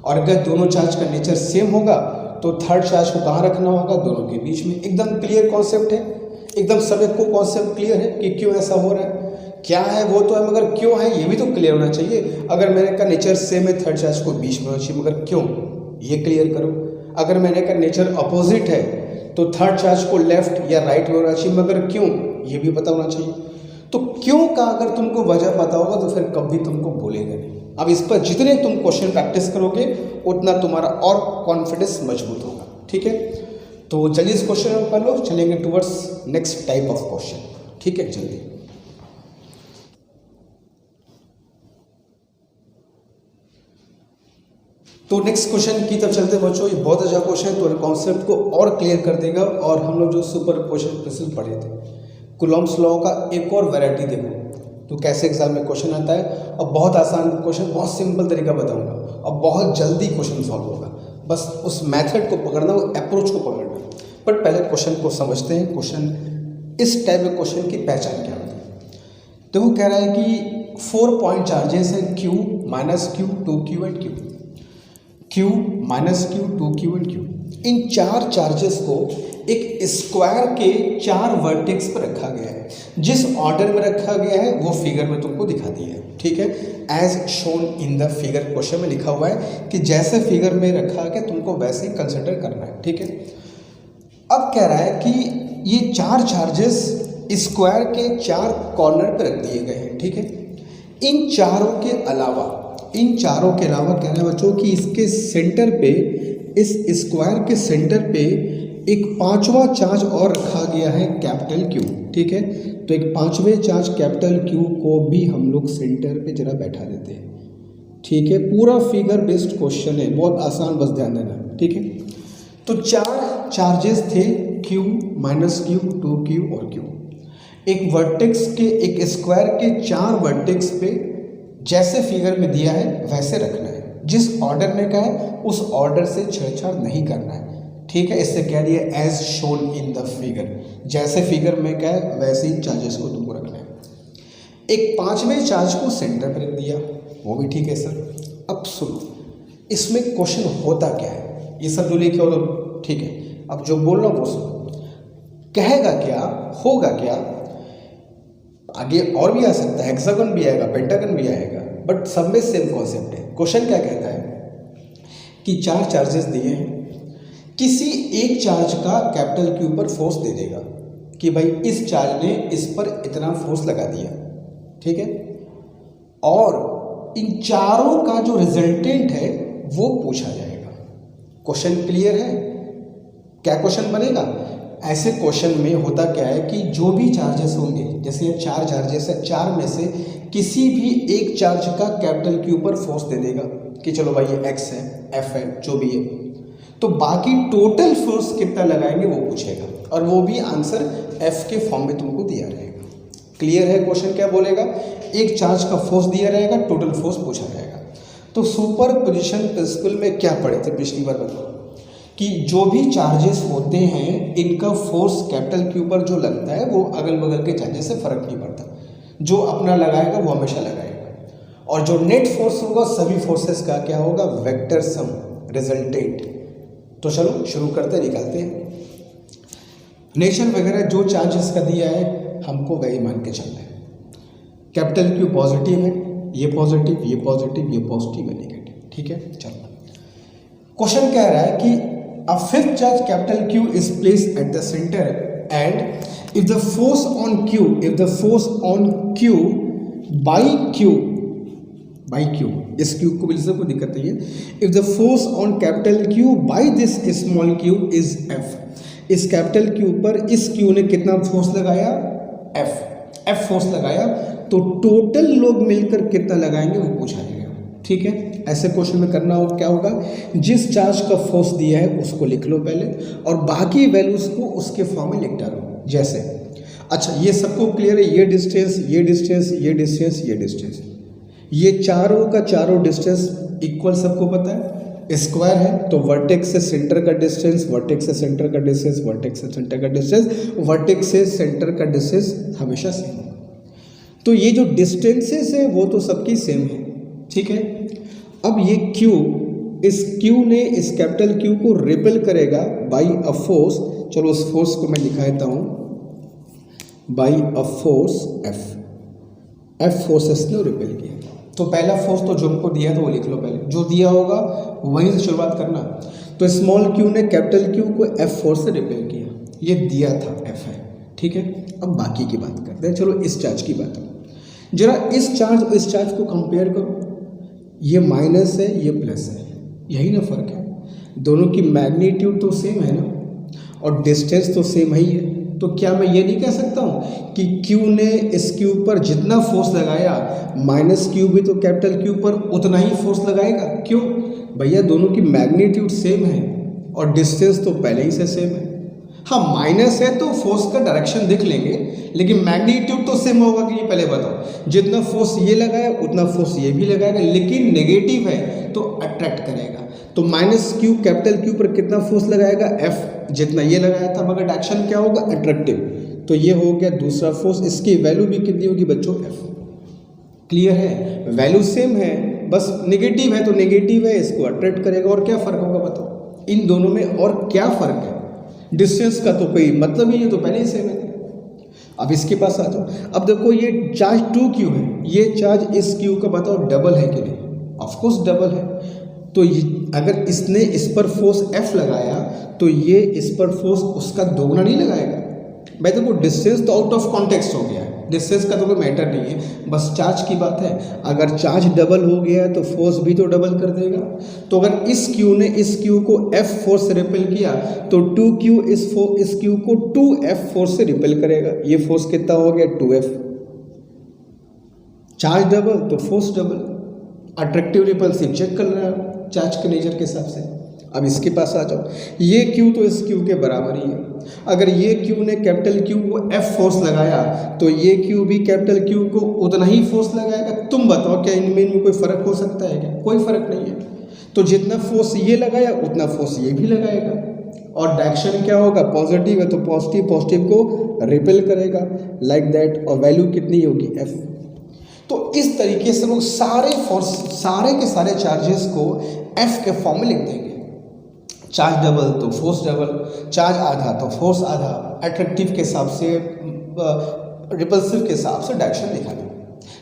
और अगर दोनों चार्ज का नेचर सेम होगा तो थर्ड चार्ज को कहाँ रखना होगा, दोनों के बीच में। एकदम क्लियर कॉन्सेप्ट है, एकदम सभी को कॉन्सेप्ट क्लियर है कि क्यों ऐसा हो रहा है, क्या है वो तो है, मगर क्यों है ये भी तो क्लियर होना चाहिए। अगर मैंने का नेचर सेम है थर्ड चार्ज को बीच में होना चाहिए, मगर क्यों ये क्लियर करो। अगर मैंने का नेचर अपोजिट है तो थर्ड चार्ज को लेफ्ट या राइट में होना चाहिए, मगर क्यों ये भी पता होना चाहिए। तो क्यों का अगर तुमको वजह पता होगा तो फिर कभी तुमको बोलेगा नहीं। अब इस पर जितने तुम क्वेश्चन प्रैक्टिस करोगे उतना तुम्हारा और कॉन्फिडेंस मजबूत होगा। ठीक है, तो चलिए इस क्वेश्चन में कर लो, चलेंगे towards next type of question. ठीक है, जल्दी। तो नेक्स्ट क्वेश्चन की तरफ चलते हैं बच्चों। ये बहुत अच्छा क्वेश्चन है, तो कॉन्सेप्ट को और क्लियर कर देगा। और हम लोग जो सुपर पोजिशन प्रिंसिपल पढ़े थे, कूलॉम्स लॉ का एक और वैरायटी देखो तो कैसे एग्जाम में क्वेश्चन आता है। और बहुत आसान क्वेश्चन, बहुत सिंपल तरीका बताऊंगा और बहुत जल्दी क्वेश्चन सॉल्व होगा। बस उस मेथड को पकड़ना, वो अप्रोच को पकड़ना। बट पहले क्वेश्चन को समझते हैं। क्वेश्चन, इस टाइप के क्वेश्चन की पहचान क्या होती है। देखो कह रहा है कि 4 पॉइंट चार्जेस हैं Q, -Q, 2Q and Q। Q, -Q, 2Q and Q। इन चार चार्जेस को एक स्क्वायर के 4 वर्टेक्स पर रखा गया है। जिस ऑर्डर में रखा गया है वो फिगर में तुमको दिखा दिया है। ठीक है, as shown in the figure. Question में लिखा हुआ है कि जैसे फिगर में रखा गया तुमको वैसे ही कंसिडर करना है। ठीक है, अब कह रहा है कि ये 4 चार्जेस स्क्वायर के 4 कॉर्नर पर रख दिए गए हैं। ठीक है, इन चारों के अलावा कह रहा है बच्चों कि इसके सेंटर पे, इस स्क्वायर के सेंटर पे एक 5वां चार्ज और रखा गया है कैपिटल Q। ठीक है, तो एक 5वें चार्ज कैपिटल Q को भी हम लोग सेंटर पे जरा बैठा देते हैं। ठीक है, पूरा फिगर बेस्ड क्वेश्चन है, बहुत आसान, बस ध्यान देना। ठीक है, तो 4 चार्जेस थे Q, -Q, 2Q और Q। एक वर्टेक्स के, एक स्क्वायर के 4 वर्टेक्स पे जैसे फिगर में दिया है वैसे रखना है। जिस ऑर्डर में का है उस ऑर्डर से छेड़छाड़ नहीं करना है। ठीक है, इससे कह दिया as shown in the figure, जैसे फिगर में क्या है वैसे ही चार्जेस को तुमको रखना है। एक 5वें चार्ज को सेंटर पर रख दिया, वो भी ठीक है सर। अब सुनो, इसमें क्वेश्चन होता क्या है, ये सब जो लिखे हो तो ठीक है, अब जो बोल रहा हूँ वो सुनो। कहेगा क्या, होगा क्या, आगे और भी आ सकता है, हेक्सागन भी आएगा, पेंटागन भी आएगा, बट सब में सेम कॉन्सेप्ट है। क्वेश्चन क्या कहता है कि 4 चार्जेस दिए हैं, किसी एक चार्ज का कैपिटल Q पर फोर्स दे देगा कि भाई इस चार्ज ने इस पर इतना फोर्स लगा दिया। ठीक है, और इन चारों का जो रिजल्टेंट है वो पूछा जाएगा। क्वेश्चन क्लियर है? क्या क्वेश्चन बनेगा? ऐसे क्वेश्चन में होता क्या है कि जो भी चार्जेस होंगे, जैसे ये 4 चार्जेस है, 4 में से किसी भी एक चार्ज का कैपिटल Q पर फोर्स दे देगा कि चलो भाई ये X है, F है, जो भी है, तो बाकी टोटल फोर्स कितना लगाएंगे वो पूछेगा, और वो भी आंसर F के फॉर्म में तुमको दिया रहेगा। क्लियर है? क्वेश्चन क्या बोलेगा, एक चार्ज का फोर्स दिया रहेगा, टोटल फोर्स पूछा जाएगा। तो सुपर पोजिशन प्रिंसिपल में क्या पढ़े थे पिछली बार बताओ, कि जो भी चार्जेस होते हैं इनका फोर्स कैपिटल Q पर जो लगता है वो अगल बगल के चार्जेस से फर्क नहीं पड़ता, जो अपना लगाएगा वो हमेशा लगाएगा, और जो नेट फोर्स होगा सभी फोर्सेस का क्या होगा, वेक्टर सम, रिजल्टेंट। तो चलो शुरू करते, निकालते हैं। नेचर वगैरह जो चार्जेस का दिया है हमको वही मान के चलना है। कैपिटल Q पॉजिटिव है, ये पॉजिटिव, ये पॉजिटिव, ये पॉजिटिव है, नेगेटिव। ठीक है, चलो क्वेश्चन कह रहा है कि a fifth charge capital Q is placed at the center, and if the force on Q by Q by Q, इस क्यू को भी लिख सकते, कोई दिक्कत नहीं है। If the force on capital Q by this small Q is F, इस कैपिटल क्यू पर इस क्यू ने कितना फोर्स लगाया, एफ फोर्स लगाया, तो टोटल लोग मिलकर कितना लगाएंगे वो पूछा जाएगा। ठीक है, ऐसे क्वेश्चन में करना हो क्या होगा, जिस चार्ज का फोर्स दिया है उसको लिख लो पहले और बाकी वैल्यूज को उसके फॉर्म में लिख डालो। जैसे अच्छा ये सबको क्लियर है, ये डिस्टेंस, ये डिस्टेंस, ये डिस्टेंस, ये डिस्टेंस, ये चारों का चारों डिस्टेंस इक्वल सबको पता है, स्क्वायर है तो वर्टेक्स से सेंटर का डिस्टेंस, वर्टेक्स से सेंटर का डिस्टेंस, वर्टेक्स से सेंटर का डिस्टेंस, वर्टेक्स से सेंटर का डिस्टेंस हमेशा सेम होगा। तो ये जो डिस्टेंसेस है वो तो सबकी सेम है। ठीक है, अब ये Q, इस Q ने इस कैपिटल Q को रिपेल करेगा बाई अ फोर्स, चलो उस फोर्स को मैं दिखा देता हूँ, by a force F force इसने रिपेल किया। तो पहला फोर्स तो जो हमको दिया तो वो लिख लो पहले, जो दिया होगा वहीं से शुरुआत करना। तो स्मॉल Q ने कैपिटल Q को F फोर्स से रिपेल किया, ये दिया था F है। ठीक है, अब बाकी की बात करते हैं, चलो इस चार्ज की बात, जरा इस चार्ज और इस चार्ज को कंपेयर करो, ये माइनस है ये प्लस है, यही ना फर्क है, दोनों की मैग्नीट्यूड तो सेम है ना और डिस्टेंस तो सेम ही है। तो क्या मैं ये नहीं कह सकता हूँ कि Q ने इस Q पर जितना फोर्स लगाया माइनस Q भी तो कैपिटल Q पर उतना ही फोर्स लगाएगा? क्यों भैया, दोनों की मैग्नीट्यूड सेम है और डिस्टेंस तो पहले ही से सेम है। हाँ माइनस है तो फोर्स का डायरेक्शन देख लेंगे, लेकिन मैग्नीट्यूड तो सेम होगा कि नहीं, पहले बताओ। जितना फोर्स ये लगाया उतना फोर्स ये भी लगाएगा, लेकिन नेगेटिव है तो अट्रैक्ट करेगा। तो माइनस Q कैपिटल Q पर कितना फोर्स लगाएगा, F, जितना ये लगाया था, मगर डायरेक्शन क्या होगा, अट्रैक्टिव। तो ये हो गया दूसरा फोर्स, इसकी वैल्यू भी कितनी होगी बच्चों, F। क्लियर है, वैल्यू सेम है, बस नेगेटिव है तो नेगेटिव है, इसको अट्रैक्ट करेगा। और क्या फ़र्क होगा बताओ इन दोनों में, और क्या फ़र्क है, डिस्टेंस का तो कोई मतलब ही नहीं, तो पहले ही सेम है। अब इसके पास आ जाओ, अब देखो ये चार्ज 2Q है, ये चार्ज इस Q का बताओ डबल है कि नहीं, ऑफकोर्स डबल है। तो अगर इसने इस पर फोर्स F लगाया तो ये इस पर फोर्स उसका दोगुना नहीं लगाएगा भाई। देखो डिस्टेंस तो आउट ऑफ कॉन्टेक्स्ट हो गया है, डिस्टेंस का तो कोई मैटर नहीं है, बस चार्ज की बात है। अगर चार्ज डबल हो गया तो फोर्स भी तो डबल कर देगा। तो अगर इस Q ने इस Q को F फोर्स से रिपेल किया तो 2Q इस Q को 2F फोर्स से रिपेल करेगा। ये फोर्स कितना हो गया, 2F। चार्ज डबल तो force double, attractive repulsive check कर रहा है चार्ज के नेचर के हिसाब से। अब इसके पास आ जाओ, ये Q तो इस Q के बराबर ही है। अगर ये Q ने कैपिटल Q को F फोर्स लगाया तो ये Q भी कैपिटल Q को उतना ही फोर्स लगाएगा। तुम बताओ क्या इनमें कोई फ़र्क हो सकता है क्या? कोई फ़र्क नहीं है। तो जितना फोर्स ये लगाया उतना फोर्स ये भी लगाएगा। और डायरेक्शन क्या होगा, पॉजिटिव है तो पॉजिटिव पॉजिटिव को रिपेल करेगा, लाइक दैट। और वैल्यू कितनी होगी, F। तो इस तरीके से लोग सारे फोर्स, सारे के सारे चार्जेस को F के फॉर्म में लिख देंगे। चार्ज डबल तो फोर्स डबल, चार्ज आधा तो फोर्स आधा, अट्रैक्टिव के हिसाब से, रिपल्सिव के हिसाब से डायरेक्शन लिखा जाए,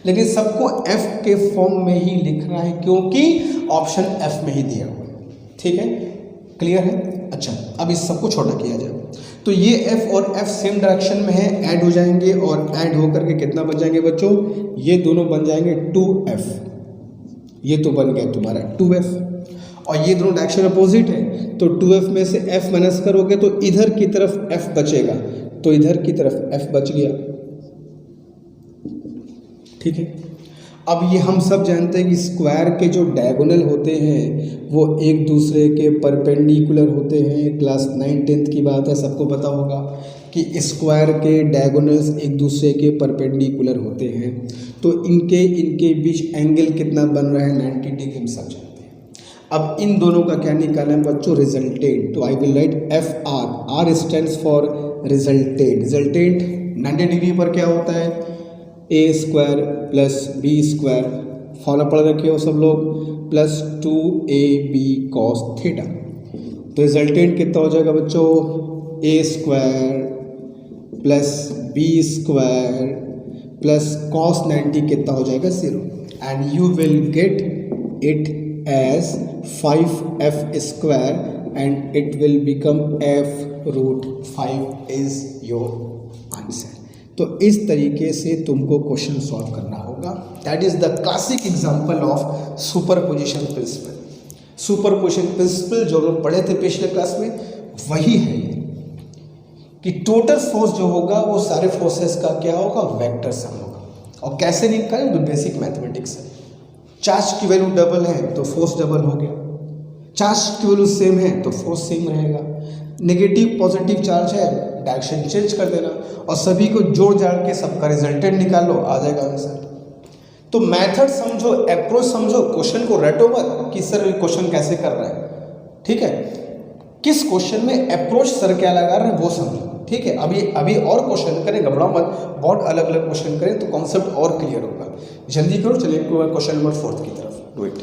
लेकिन सबको F के फॉर्म में ही लिखना है क्योंकि ऑप्शन F में ही दिया हुआ। ठीक है, क्लियर है। अच्छा, अब इस सबको छोटा किया जाए तो ये F और F सेम डायरेक्शन में है, ऐड हो जाएंगे और ऐड होकर के कितना बन जाएंगे बच्चों, ये दोनों बन जाएंगे 2F। ये तो बन गया तुम्हारा 2F, और ये दोनों डायरेक्शन अपोजिट है तो 2F में से F माइनस करोगे तो इधर की तरफ F बचेगा, तो इधर की तरफ F बच गया। ठीक है, अब ये हम सब जानते हैं कि स्क्वायर के जो डायगोनल होते हैं वो एक दूसरे के परपेंडिकुलर होते हैं। क्लास 9-10 की बात है, सबको पता होगा कि स्क्वायर के डायगोनल्स एक दूसरे के परपेंडिकुलर होते हैं। तो इनके बीच एंगल कितना बन रहा है, 90 डिग्री, हम सब जानते हैं। अब इन दोनों का क्या निकालना है बच्चों, रिजल्टेंट। तो I will write FR, R stands for resultant. Resultant 90 degree पर क्या होता है, A square plus B square, formula पढ़ रखे हो सब लोग, प्लस 2AB cos थीटा। तो रिजल्टेंट कितना हो जाएगा बच्चों, A square plus B square plus cos 90 कितना हो जाएगा, 0। And you will get it as 5F square and it will become F√5 is your answer. तो इस तरीके से तुमको क्वेश्चन सॉल्व करना होगा। That is the classic example of superposition principle. Superposition principle जो लोग पढ़े थे पिछले क्लास में वही है कि टोटल फोर्स जो होगा वो सारे फोर्सेस का क्या होगा, वेक्टर सम होगा। और कैसे निकालें, तो बेसिक मैथमेटिक्स है। चार्ज की वैल्यू डबल है तो फोर्स डबल हो गया, चार्ज की वैल्यू सेम है तो फोर्स सेम रहेगा, नेगेटिव पॉजिटिव चार्ज है डायरेक्शन चेंज कर देना और सभी को जोड़ जाड़ के सबका रिजल्टेंट निकालो, आ जाएगा आंसर। तो मेथड समझो, अप्रोच समझो, क्वेश्चन को रटो मत कि सर क्वेश्चन कैसे कर रहा है, ठीक है, किस क्वेश्चन में अप्रोच सर क्या लगा रहे हैं वो समझो, ठीक है। अभी और क्वेश्चन करें, घबराओ मत, बहुत अलग अलग क्वेश्चन करें तो कॉन्सेप्ट और क्लियर होगा। जल्दी करो, चलिए क्वेश्चन नंबर 4 की तरफ, डू इट।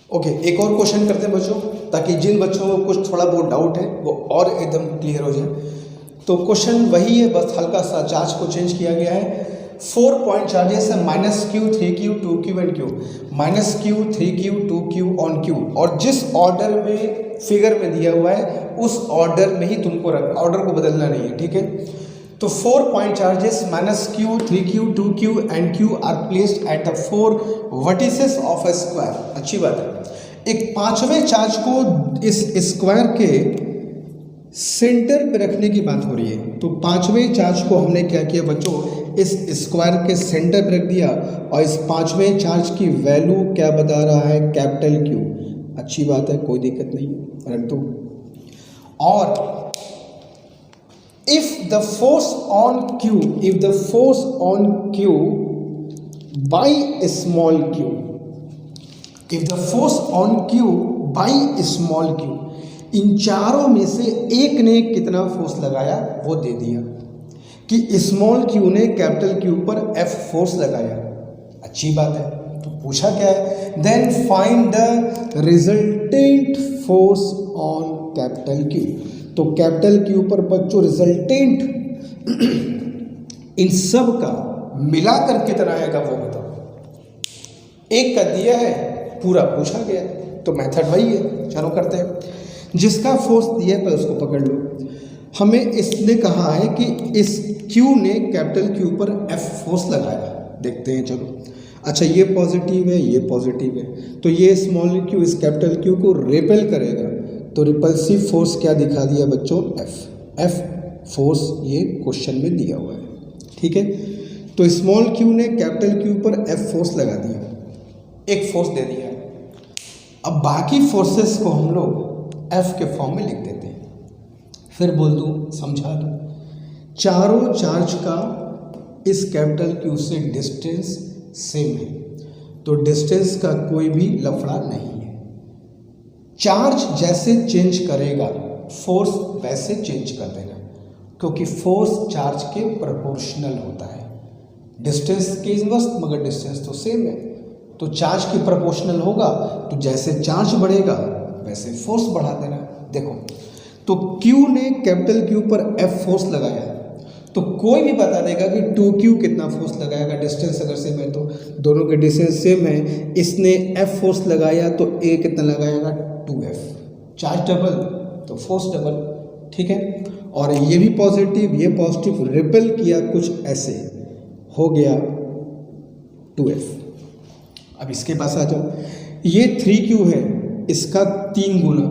ओके, एक और क्वेश्चन करते हैं बच्चों, ताकि जिन बच्चों को कुछ थोड़ा बहुत डाउट है वो और एकदम क्लियर हो जाए। तो क्वेश्चन वही है, बस हल्का सा चार्ज को चेंज किया गया है। 4 पॉइंट चार्जेस है -q 3q 2q and q, -q 3q 2q on q, और जिस ऑर्डर में फिगर में दिया हुआ है उस ऑर्डर में ही तुमको रखना, ऑर्डर को बदलना नहीं है, ठीक है। तो 4 point charges -q 3q 2q and q are placed at the 4 vertices of a square. अच्छी बात है, एक पांचवें चार्ज को इस स्क्वायर के सेंटर पे रखने की बात हो रही है। तो पांचवें चार्ज को हमने क्या किया बच्चों, इस स्क्वायर के सेंटर पे रख दिया और इस पांचवें चार्ज की वैल्यू क्या बता रहा है, कैपिटल क्यू। अच्छी बात है, कोई दिक्कत नहीं, रख दो। और if the force on q by small q, if the force on q by small q, इन चारों में से एक ने कितना फोर्स लगाया वो दे दिया कि स्मॉल क्यू ने कैपिटल क्यू पर एफ फोर्स लगाया। अच्छी बात है, तो पूछा क्या है, then find the resultant force on capital Q. तो कैपिटल क्यू पर बच्चों रिजल्टेंट इन सब का मिलाकर कितना आएगा वो बताओ। एक का दिया है, पूरा पूछा गया, तो मेथड वही है। चलो करते हैं, जिसका फोर्स दिया है पर उसको पकड़ लो। हमें इसने कहा है कि इस Q ने कैपिटल Q पर F फोर्स लगाया, देखते हैं चलो। अच्छा, ये पॉजिटिव है, ये पॉजिटिव है, तो ये स्मॉल q इस कैपिटल Q को रिपेल करेगा, तो रिपल्सिव फोर्स क्या दिखा दिया बच्चों, F फोर्स ये क्वेश्चन में दिया हुआ है, ठीक है। तो स्मॉल q ने कैपिटल Q पर F फोर्स लगा दिया, एक फोर्स दे दिया। अब बाकी फोर्सेस को हम लोग F के फॉर्म में लिख देते हैं। फिर बोल दूँ, समझा दूँ, चारों चार्ज का इस कैपिटल Q से डिस्टेंस सेम है, तो डिस्टेंस का कोई भी लफड़ा नहीं है। चार्ज जैसे चेंज करेगा फोर्स वैसे चेंज कर देगा, क्योंकि फोर्स चार्ज के प्रोपोर्शनल होता है, डिस्टेंस के इनवर्स, मगर डिस्टेंस तो सेम है। तो चार्ज की प्रोपोर्शनल होगा, तो जैसे चार्ज बढ़ेगा वैसे फोर्स बढ़ा देना। देखो, तो Q ने कैपिटल Q पर F फोर्स लगाया, तो कोई भी बता देगा कि 2Q कितना फोर्स लगाएगा, डिस्टेंस अगर सेम है तो दोनों के डिस्टेंस सेम है। इसने F फोर्स लगाया तो A कितना लगाएगा, 2F। चार्ज डबल तो फोर्स डबल, ठीक है। और ये भी पॉजिटिव, ये पॉजिटिव, रिपेल किया कुछ ऐसे, हो गया 2F। अब इसके पास आ जाओ, ये 3Q है, इसका 3 गुना,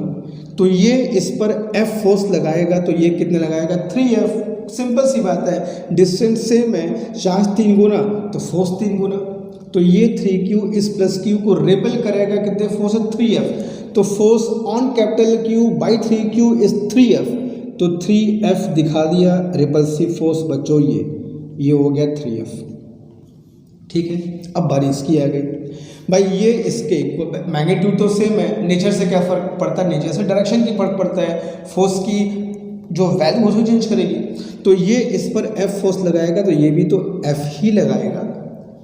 तो ये इस पर F फोर्स लगाएगा तो ये कितने लगाएगा, 3F। सिंपल सी बात है, डिस्टेंस सेम है, चार्ज 3 गुना तो फोर्स 3 गुना, तो ये 3Q इस प्लस Q को रिपेल करेगा, कितने फोर्स है, 3F। तो force on capital Q by 3Q is 3F, तो 3F दिखा दिया रिपल्सिव फोर्स बच्चों, ये हो गया 3F, ठीक है। अब बारी इसकी आ गई भाई, ये इसके मैग्नीट्यूड तो सेम है, नेचर से क्या फ़र्क पड़ता है, नेचर से डायरेक्शन की फर्क पड़ता है, फोर्स की जो वैल्यू उसको चेंज करेगी। तो ये इस पर F फोर्स लगाएगा तो ये भी तो F ही लगाएगा,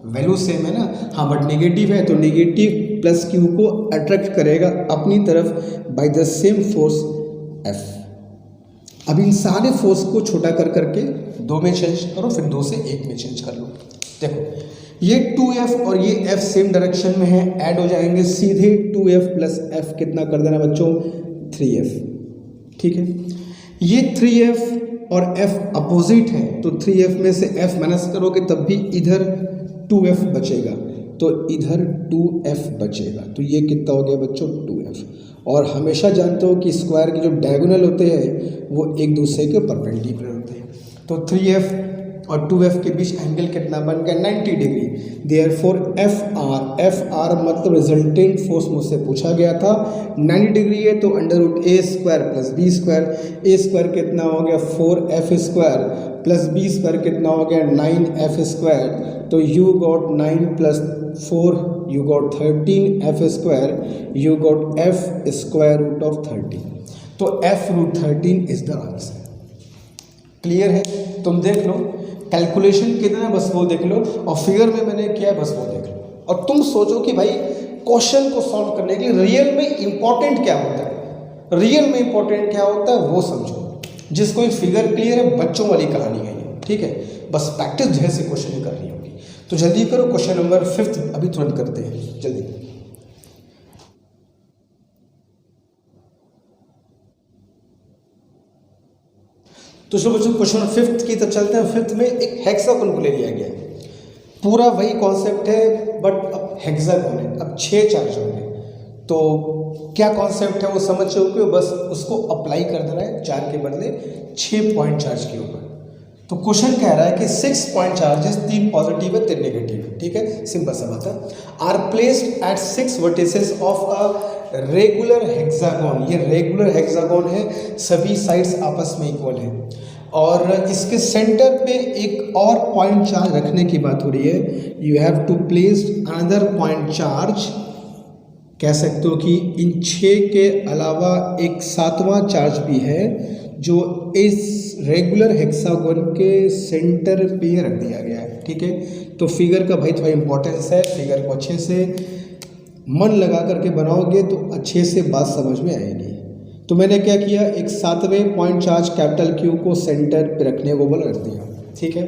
वैल्यू सेम है ना। हाँ, बट नेगेटिव है तो नेगेटिव प्लस Q को अट्रैक्ट करेगा अपनी तरफ by the same force F। अब इन सारे फोर्स को छोटा कर करके 2 में चेंज करो, फिर 2 से 1 में चेंज कर लो। देखो, ये 2F और ये F सेम डायरेक्शन में है, ऐड हो जाएंगे सीधे, 2F प्लस F कितना कर देना बच्चों, 3F, ठीक है। ये 3F और f अपोजिट है तो 3f में से f माइनस करोगे तब भी इधर 2f बचेगा, तो इधर 2f बचेगा। तो ये कितना हो गया बच्चों 2f। और हमेशा जानते हो कि स्क्वायर के जो डायगोनल होते हैं वो एक दूसरे के परपेंडिकुलर होते हैं। तो 3f और 2f के बीच एंगल कितना बन गया 90 डिग्री। देयरफॉर एफ आर मतलब रिजल्टेंट फोर्स मुझसे पूछा गया था 90 डिग्री है, तो √a² plus b square, a square कितना हो गया 4f square plus b square कितना हो गया 9f स्क्वायर। तो you got 9 plus 4 you got 13f square, you got f square root of 13। तो f√13 is the answer. Clear है? तुम देख लो कैलकुलेशन कितना है बस वो देख लो, और फिगर में मैंने किया है बस वो देख लो, और तुम सोचो कि भाई क्वेश्चन को सॉल्व करने के लिए रियल में इंपॉर्टेंट क्या होता है, रियल में इंपॉर्टेंट क्या होता है वो समझो। जिसको एक फिगर क्लियर है बच्चों वाली कहानी है ये, ठीक है, बस प्रैक्टिस ढेर से क्वेश्चन करनी होगी। तो जल्दी करो, क्वेश्चन नंबर 5 अभी तुरंत करते हैं जल्दी। तो चलो बच्चों क्वेश्चन 5 की तरफ चलते हैं। 5 में एक हेक्सागोन को ले लिया गया है, पूरा वही कॉन्सेप्ट है बट अब हेक्सागोन है, अब 6 चार्ज होंगे। तो क्या कॉन्सेप्ट है वो समझ चुके हो, बस उसको अप्लाई कर देना है 4 के बदले 6 पॉइंट चार्ज के ऊपर। तो क्वेश्चन कह रहा है कि 6 पॉइंट चार्जेस, 3 पॉजिटिव है 3 नेगेटिव है, ठीक है, सिंपल सा बात है। Are placed at 6 vertices of a regular hexagon. ये रेगुलर हेक्सागोन है, सभी साइड्स आपस में इक्वल है, और इसके सेंटर पे एक और पॉइंट चार्ज रखने की बात हो रही है। You have to placed another point charge, कह सकते हो कि इन 6 के अलावा एक 7वां चार्ज भी है जो इस रेगुलर हेक्सागोन के सेंटर पे रख दिया गया है, ठीक है। तो फिगर का भाई थोड़ा इंपॉर्टेंस है, फिगर को अच्छे से मन लगा करके बनाओगे तो अच्छे से बात समझ में आएगी। तो मैंने क्या किया, एक 7वें पॉइंट चार्ज कैपिटल क्यू को सेंटर पे रखने को बोला, रख दिया, ठीक है।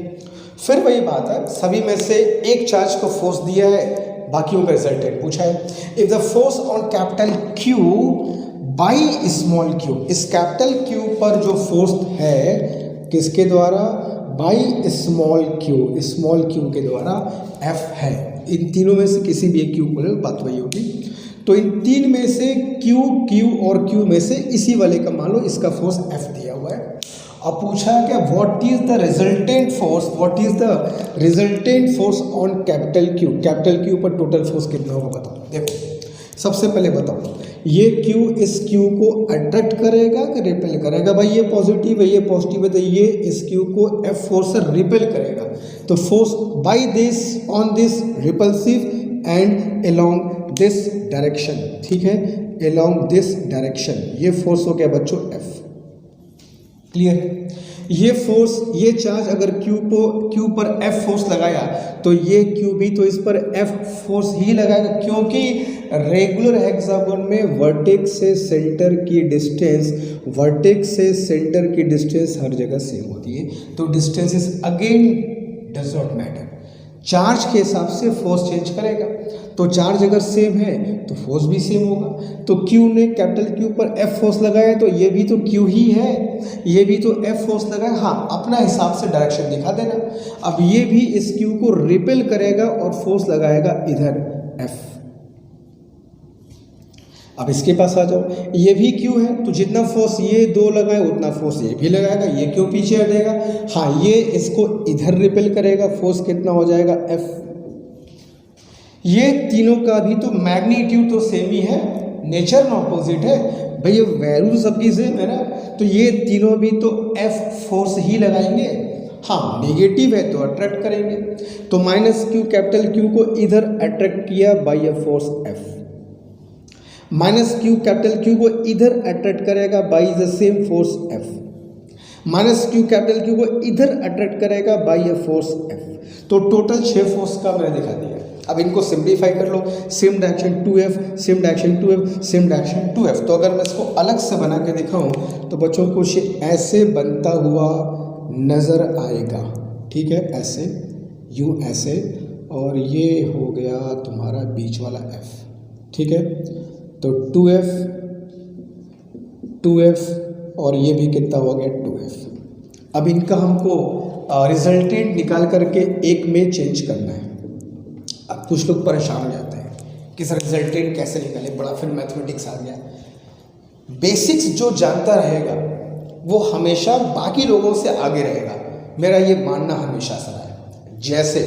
फिर वही बात है, सभी में से एक चार्ज को फोर्स दिया है, बाकियों का रिजल्टेंट पूछा है। If the force on capital Q by small Q, इस कैपिटल क्यू पर जो फोर्स है किसके द्वारा, बाई स्मॉल क्यू के द्वारा एफ है। इन तीनों में से किसी भी एक क्यू को बात वही होगी। तो इन 3 में से क्यू और क्यू में से इसी वाले का मान लो इसका फोर्स एफ दिया हुआ है। अब पूछा क्या, what is the resultant force on capital Q पर टोटल फोर्स कितना होगा बताओ। देखो सबसे पहले बताओ, ये क्यू इस क्यू को अट्रैक्ट करेगा कि रिपेल करेगा। भाई ये पॉजिटिव है, ये पॉजिटिव है, तो ये इस क्यू को एफ फोर्स से रिपेल करेगा। तो force by this on this repulsive and along this direction, ठीक है, अलोंग दिस डायरेक्शन, ये फोर्स हो गया बच्चों एफ। क्लियर है? ये फोर्स, ये चार्ज अगर क्यू पर एफ फोर्स लगाया तो ये क्यू भी तो इस पर एफ फोर्स ही लगाएगा, क्योंकि रेगुलर हेक्सागोन में वर्टेक्स से सेंटर की डिस्टेंस हर जगह सेम होती है। तो distance is again does not matter, charge के हिसाब से फोर्स चेंज करेगा। तो चार्ज अगर सेम है तो फोर्स भी सेम होगा। तो क्यू ने कैपिटल क्यू पर एफ फोर्स लगाया तो ये भी तो क्यू ही है, ये भी तो एफ फोर्स लगाया। हाँ, अपना हिसाब से डायरेक्शन दिखा देना। अब ये भी इस क्यू को रिपेल करेगा और फोर्स लगाएगा इधर एफ। अब इसके पास आ जाओ, ये भी क्यू है तो जितना फोर्स ये 2 लगाए उतना फोर्स ये भी लगाएगा, ये क्यों पीछे हटेगा। हाँ, ये इसको इधर रिपेल करेगा, फोर्स कितना हो जाएगा एफ। ये तीनों का भी तो मैग्नीट्यूड तो सेम ही है, नेचर में ऑपोजिट है भाई, ये वैल्यू सबकी सेम है ना। तो ये तीनों भी तो एफ फोर्स ही लगाएंगे। हाँ, नेगेटिव है तो अट्रैक्ट करेंगे। तो माइनस क्यू कैपिटल क्यू को इधर अट्रैक्ट किया by a force F, minus q capital q को इधर अट्रैक्ट करेगा by the same force F, minus q capital q को इधर अट्रैक्ट करेगा बाई अ फोर्स एफ। तो टोटल 6 फोर्स का मैंने दिखा दिया। अब इनको सिंप्लीफाई कर लो, same direction 2f, same direction 2f, same direction 2f। तो अगर मैं इसको अलग से बना के दिखाऊं तो बच्चों कुछ ऐसे बनता हुआ नज़र आएगा, ठीक है, ऐसे, यूँ ऐसे, और ये हो गया तुम्हारा बीच वाला f, ठीक है। तो 2f और ये भी कितना हो गया 2f, अब इनका हमको रिजल्टेंट निकाल करके एक में चेंज करना है। अब कुछ लोग परेशान हो जाते हैं कि सर रिजल्टेंट कैसे निकाले, बड़ा फिर मैथमेटिक्स आ गया। बेसिक्स जो जानता रहेगा वो हमेशा बाकी लोगों से आगे रहेगा, मेरा ये मानना हमेशा से रहा है। जैसे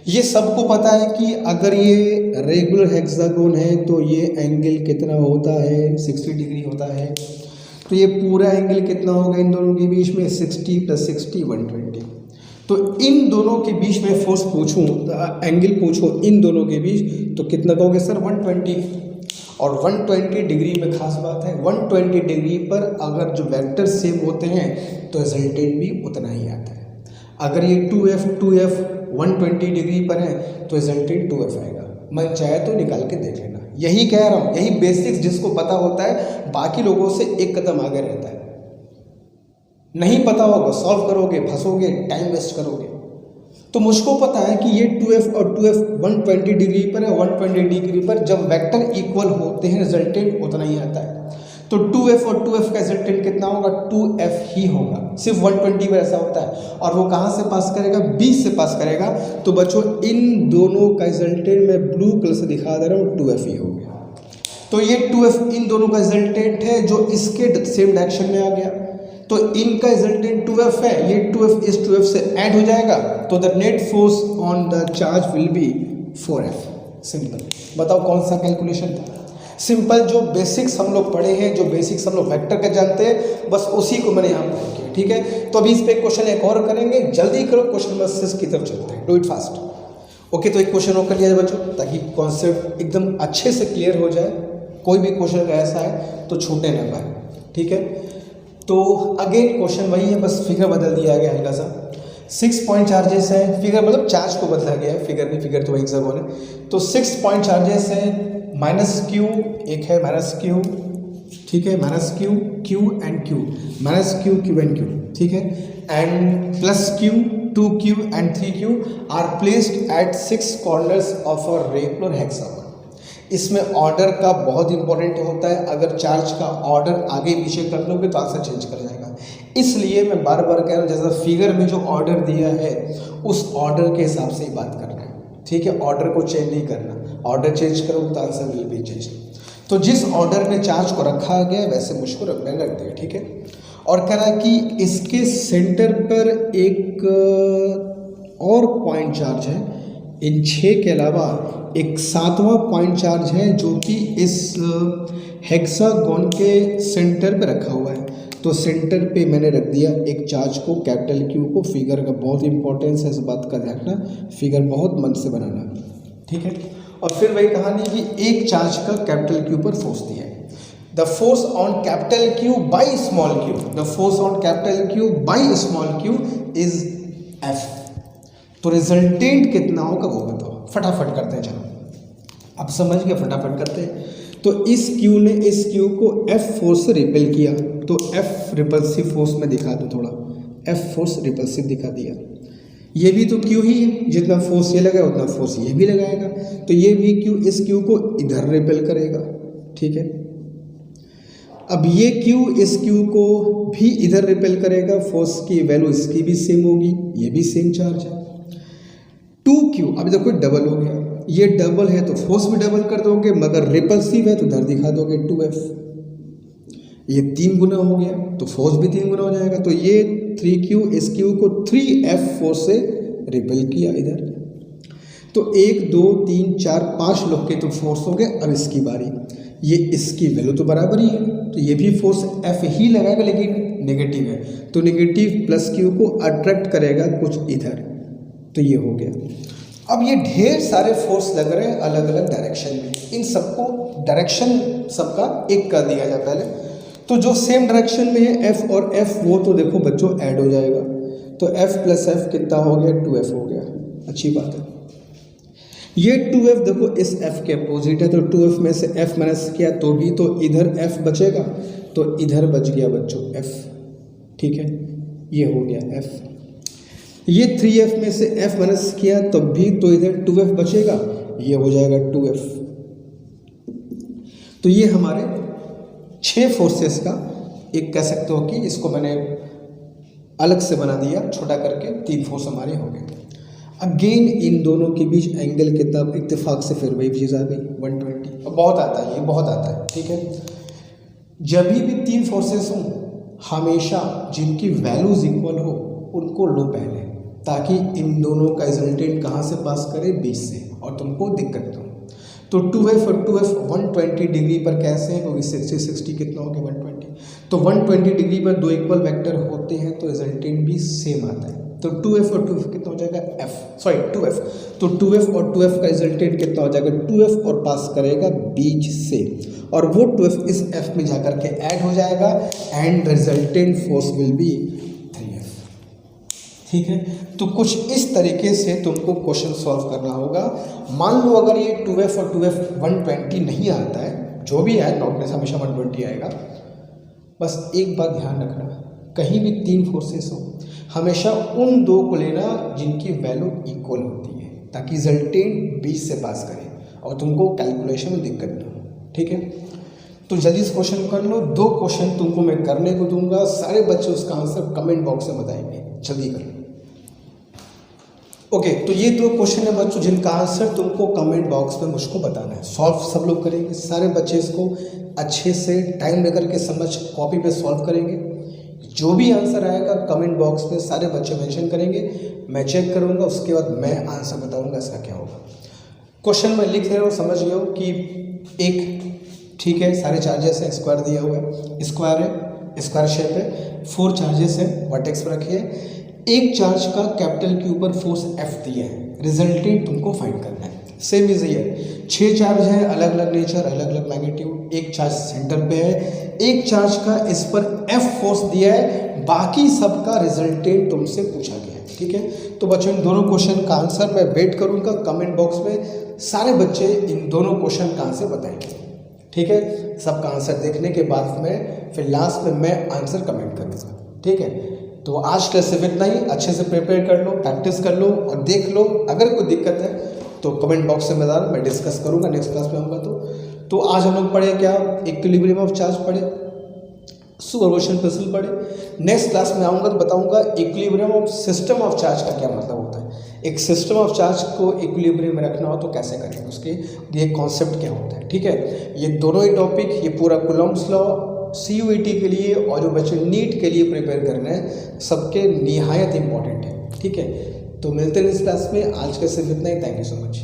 ये सबको पता है कि अगर ये रेगुलर हेक्सागोन है तो ये एंगल कितना होता है, 60 डिग्री होता है। तो ये पूरा एंगल कितना होगा इन दोनों के बीच में, 60 + 60 120। तो इन दोनों के बीच में फोर्स पूछूं, एंगल पूछूं इन दोनों के बीच, तो कितना कहोगे सर 120। और 120 डिग्री में खास बात है, 120 डिग्री पर अगर जो वेक्टर सेम होते हैं तो रिजल्टेंट भी उतना ही आता है। अगर ये 2f 120 डिग्री पर है तो रिजल्टेंट 2f आएगा। मन चाहे तो निकाल के देख लेना। यही कह रहा हूँ, यही बेसिक्स जिसको पता होता है बाकी लोगों से एक कदम आगे रहता है। नहीं पता होगा सॉल्व करोगे, फंसोगे, टाइम वेस्ट करोगे। तो मुझको पता है कि ये 2f और 2f 120 डिग्री पर है, 120 डिग्री पर जब वेक्टर इक्वल होते हैं रिजल्टेंट उतना ही आता है। तो 2f और 2f का रिजल्टेंट कितना होगा, 2f ही होगा। सिर्फ 120 पर ऐसा होता है। और वो कहाँ से पास करेगा, b से पास करेगा। तो बच्चों इन दोनों का रिजल्टेंट मैं ब्लू कलर से दिखा दे रहा हूँ, 2f ही हो गया। तो ये 2f इन दोनों का रिजल्टेंट है जो इसके सेम डायरेक्शन में आ गया। तो इनका रिजल्टेंट 2f है, ये 2f इस 2f से ऐड हो जाएगा। तो the net force on the charge will be 4f। Simple. बताओ कौन सा कैलकुलेशन था, सिंपल। जो बेसिक्स हम लोग पढ़े हैं, जो बेसिक्स हम लोग वेक्टर का जानते हैं, बस उसी को मैंने यहाँ पर किया। ठीक है, तो अभी इस पे क्वेश्चन एक और करेंगे, जल्दी करो, क्वेश्चन नंबर 6 की तरफ चलते हैं। Do it fast. ओके, तो एक क्वेश्चन और कर लिया जाए बच्चों, ताकि कॉन्सेप्ट एकदम अच्छे से क्लियर हो जाए। कोई भी क्वेश्चन ऐसा है तो छूटे ना पाए। ठीक है, तो अगेन क्वेश्चन वही है, बस फिगर बदल दिया गया हल्का सा। 6 पॉइंट चार्जेस है, फिगर मतलब चार्ज को बदला गया है, फिगर नहीं, फिगर तो वही हेक्सागोन है। तो 6 पॉइंट चार्जेस है, -q एक है, -q, ठीक है, -q, q and q, -q, q and q, ठीक है, and +q, 2q and 3q are placed at 6 corners of a regular hexagon. इसमें ऑर्डर का बहुत इंपॉर्टेंट होता है। अगर चार्ज का ऑर्डर आगे पीछे कर लोगे तो आंसर चेंज कर जाएगा। इसलिए मैं बार बार कह रहा हूँ, जैसा फिगर में जो ऑर्डर दिया है उस ऑर्डर के हिसाब से ही बात करना है। ठीक है, ऑर्डर को चेंज नहीं करना। ऑर्डर चेंज करोगे तो आंसर विल बी चेंज। तो जिस ऑर्डर में चार्ज को रखा गया वैसे मुझको रख दिया। ठीक है, और कह रहा है कि इसके सेंटर पर एक और पॉइंट चार्ज है, इन 6 के अलावा एक 7वां पॉइंट चार्ज है जो कि इस हेक्सागोन के सेंटर पे रखा हुआ है। तो सेंटर पे मैंने रख दिया एक चार्ज को, कैपिटल Q को। फिगर का बहुत इंपॉर्टेंस है, इस बात का ध्यान रखना, फिगर बहुत मन से बनाना। ठीक है, और फिर वही कहानी कि एक चार्ज का कैपिटल Q पर फोर्स दिया है। The force on capital Q by small q, the force on capital Q by small q is F। तो रिजल्टेंट कितना होगा वो बताओ, फटाफट करते हैं। चलो अब समझ गए, फटाफट करते हैं। तो इस Q ने इस Q को F फोर्स से रिपेल किया, तो F रिपल्सिव फोर्स में दिखा दो थोड़ा, F फोर्स रिपल्सिव दिखा दिया। ये भी तो Q ही है, जितना फोर्स ये लगाए उतना फोर्स ये भी लगाएगा। तो ये भी Q इस Q को इधर रिपेल करेगा। ठीक है, अब ये Q इस Q को भी इधर रिपेल करेगा, फोर्स की वैल्यू इसकी भी सेम होगी, ये भी सेम चार्ज है। 2Q, अभी देखो डबल हो गया, ये डबल है तो फोर्स भी डबल कर दोगे, मगर रिपल्सिव है तो इधर दिखा दोगे 2F। ये 3 गुना हो गया तो फोर्स भी 3 गुना हो जाएगा। तो ये 3Q इस Q को 3F फोर्स से रिपेल किया इधर। तो 1 2 3 4 5 लोग के तो फोर्स हो गए। अब इसकी बारी, ये इसकी वैल्यू तो बराबर ही है, तो ये भी फोर्स F ही लगाएगा, लेकिन नेगेटिव है तो नेगेटिव प्लस Q को अट्रैक्ट करेगा कुछ इधर। तो ये हो गया। अब ये ढेर सारे फोर्स लग रहे हैं अलग अलग डायरेक्शन में, इन सबको डायरेक्शन सबका एक कर दिया जाए पहले। तो जो सेम डायरेक्शन में है F और F, वो तो देखो बच्चों ऐड हो जाएगा। तो F + F कितना हो गया, 2F हो गया। अच्छी बात है। ये 2F देखो इस F के अपोजिट है, तो 2F में से F माइनस किया तो भी तो इधर F बचेगा, तो इधर बच गया बच्चों F। ठीक है, ये हो गया F। ये 3F में से F माइनस किया तब भी तो इधर 2F बचेगा, ये हो जाएगा 2F। तो ये हमारे 6 फोर्सेस का एक कह सकते हो कि इसको मैंने अलग से बना दिया, छोटा करके 3 फोर्स हमारे हो गए। अगेन इन दोनों के बीच एंगल कितना, इत्तेफाक से फिर वही चीज़ आ गई 120। अब बहुत आता है, ये बहुत आता है, ठीक है। जब भी 3 फोर्सेस हों, हमेशा जिनकी वैल्यूज इक्वल हो उनको लो पहले, ताकि इन दोनों का रिजल्टेंट कहाँ से पास करे, 20 से, और तुमको दिक्कत हो। तो 2f और 2f 120 डिग्री पर कैसे हैं, क्योंकि 60 कितना हो गया 120, तो 120 डिग्री पर दो इक्वल वेक्टर होते हैं तो रिजल्टेंट भी सेम आता है। तो 2f और 2f कितना हो जाएगा, 2f, तो 2f और 2f का रिजल्टेंट कितना हो जाएगा, 2f और पास करेगा बीच से, और वो 2f इस f में जाकर के ऐड हो जाएगा and resultant force will be 3f, ठीक है। तो कुछ इस तरीके से तुमको क्वेश्चन सॉल्व करना होगा। मान लो अगर ये 2f और 2f 120 नहीं आता है, जो भी है नॉट में हमेशा 120 आएगा, बस एक बात ध्यान रखना, कहीं भी 3 फोर्सेस हो, हमेशा उन दो को लेना जिनकी वैल्यू इक्वल होती है, ताकि रिजल्टेंट 20 से पास करें और तुमको कैलकुलेशन में दिक्कत ना हो, ठीक है। तो जल्दी से क्वेश्चन कर लो, 2 क्वेश्चन तुमको मैं करने को दूंगा, सारे बच्चे उसका आंसर कमेंट बॉक्स में बताएंगे, जल्दी कर लो। ओके, तो ये 2 क्वेश्चन है बच्चों जिनका आंसर तुमको कमेंट बॉक्स में मुझको बताना है। सॉल्व सब लोग करेंगे, सारे बच्चे इसको अच्छे से टाइम लेकर के समझ कॉपी पे सॉल्व करेंगे। जो भी आंसर आएगा कमेंट बॉक्स में सारे बच्चे मेंशन करेंगे, मैं चेक करूंगा, उसके बाद मैं आंसर बताऊंगा इसका क्या होगा। क्वेश्चन में लिख रहा हूँ, समझ गया हो कि एक, ठीक है, सारे चार्जेस हैं, स्क्वायर दिया हुआ है, स्क्वायर है, स्क्वायर शेप है, 4 चार्जेस हैं, वर्टेक्स पर रखिए। एक चार्ज का कैपिटल के ऊपर फोर्स F दिया है, रिजल्टेंट तुमको फाइंड करना है। सेम इज हियर, 6 चार्ज है, अलग अलग नेचर, अलग अलग मैग्नीट्यूड, एक चार्ज सेंटर पे है, एक चार्ज का इस पर F फोर्स दिया है, बाकी सबका रिजल्टेंट तुमसे पूछा गया है, ठीक है। तो बच्चों इन दोनों क्वेश्चन का आंसर मैं वेट करूंगा, कमेंट बॉक्स में सारे बच्चे इन दोनों क्वेश्चन का आंसर बताएंगे, ठीक है। सबका आंसर देखने के बाद में फिर लास्ट में मैं आंसर कमेंट करूँगा, ठीक है। तो आज का सिर्फ इतना ही, अच्छे से प्रिपेयर कर लो, प्रैक्टिस कर लो और देख लो। अगर कोई दिक्कत है तो कमेंट बॉक्स में बता, मैं डिस्कस करूंगा नेक्स्ट क्लास में आऊँगा। तो आज हम लोग पढ़े क्या, इक्विलिब्रियम ऑफ चार्ज पढ़े, सुपरपोजिशन प्रिंसिपल पढ़े। नेक्स्ट क्लास में आऊँगा तो बताऊँगा equilibrium of system of charge का क्या मतलब होता है। एक सिस्टम ऑफ चार्ज को इक्विलिब्रियम में रखना हो तो कैसे करेंगे, उसके ये कॉन्सेप्ट क्या होता है, ठीक है। ये दोनों ही टॉपिक, ये पूरा कूलॉम्स लॉ CUET के लिए और जो बच्चे नीट के लिए प्रिपेयर कर रहे हैं, सबके निहायत इंपॉर्टेंट है, ठीक है। तो मिलते हैं इस क्लास में, आज के सिर्फ इतना ही। Thank you so much.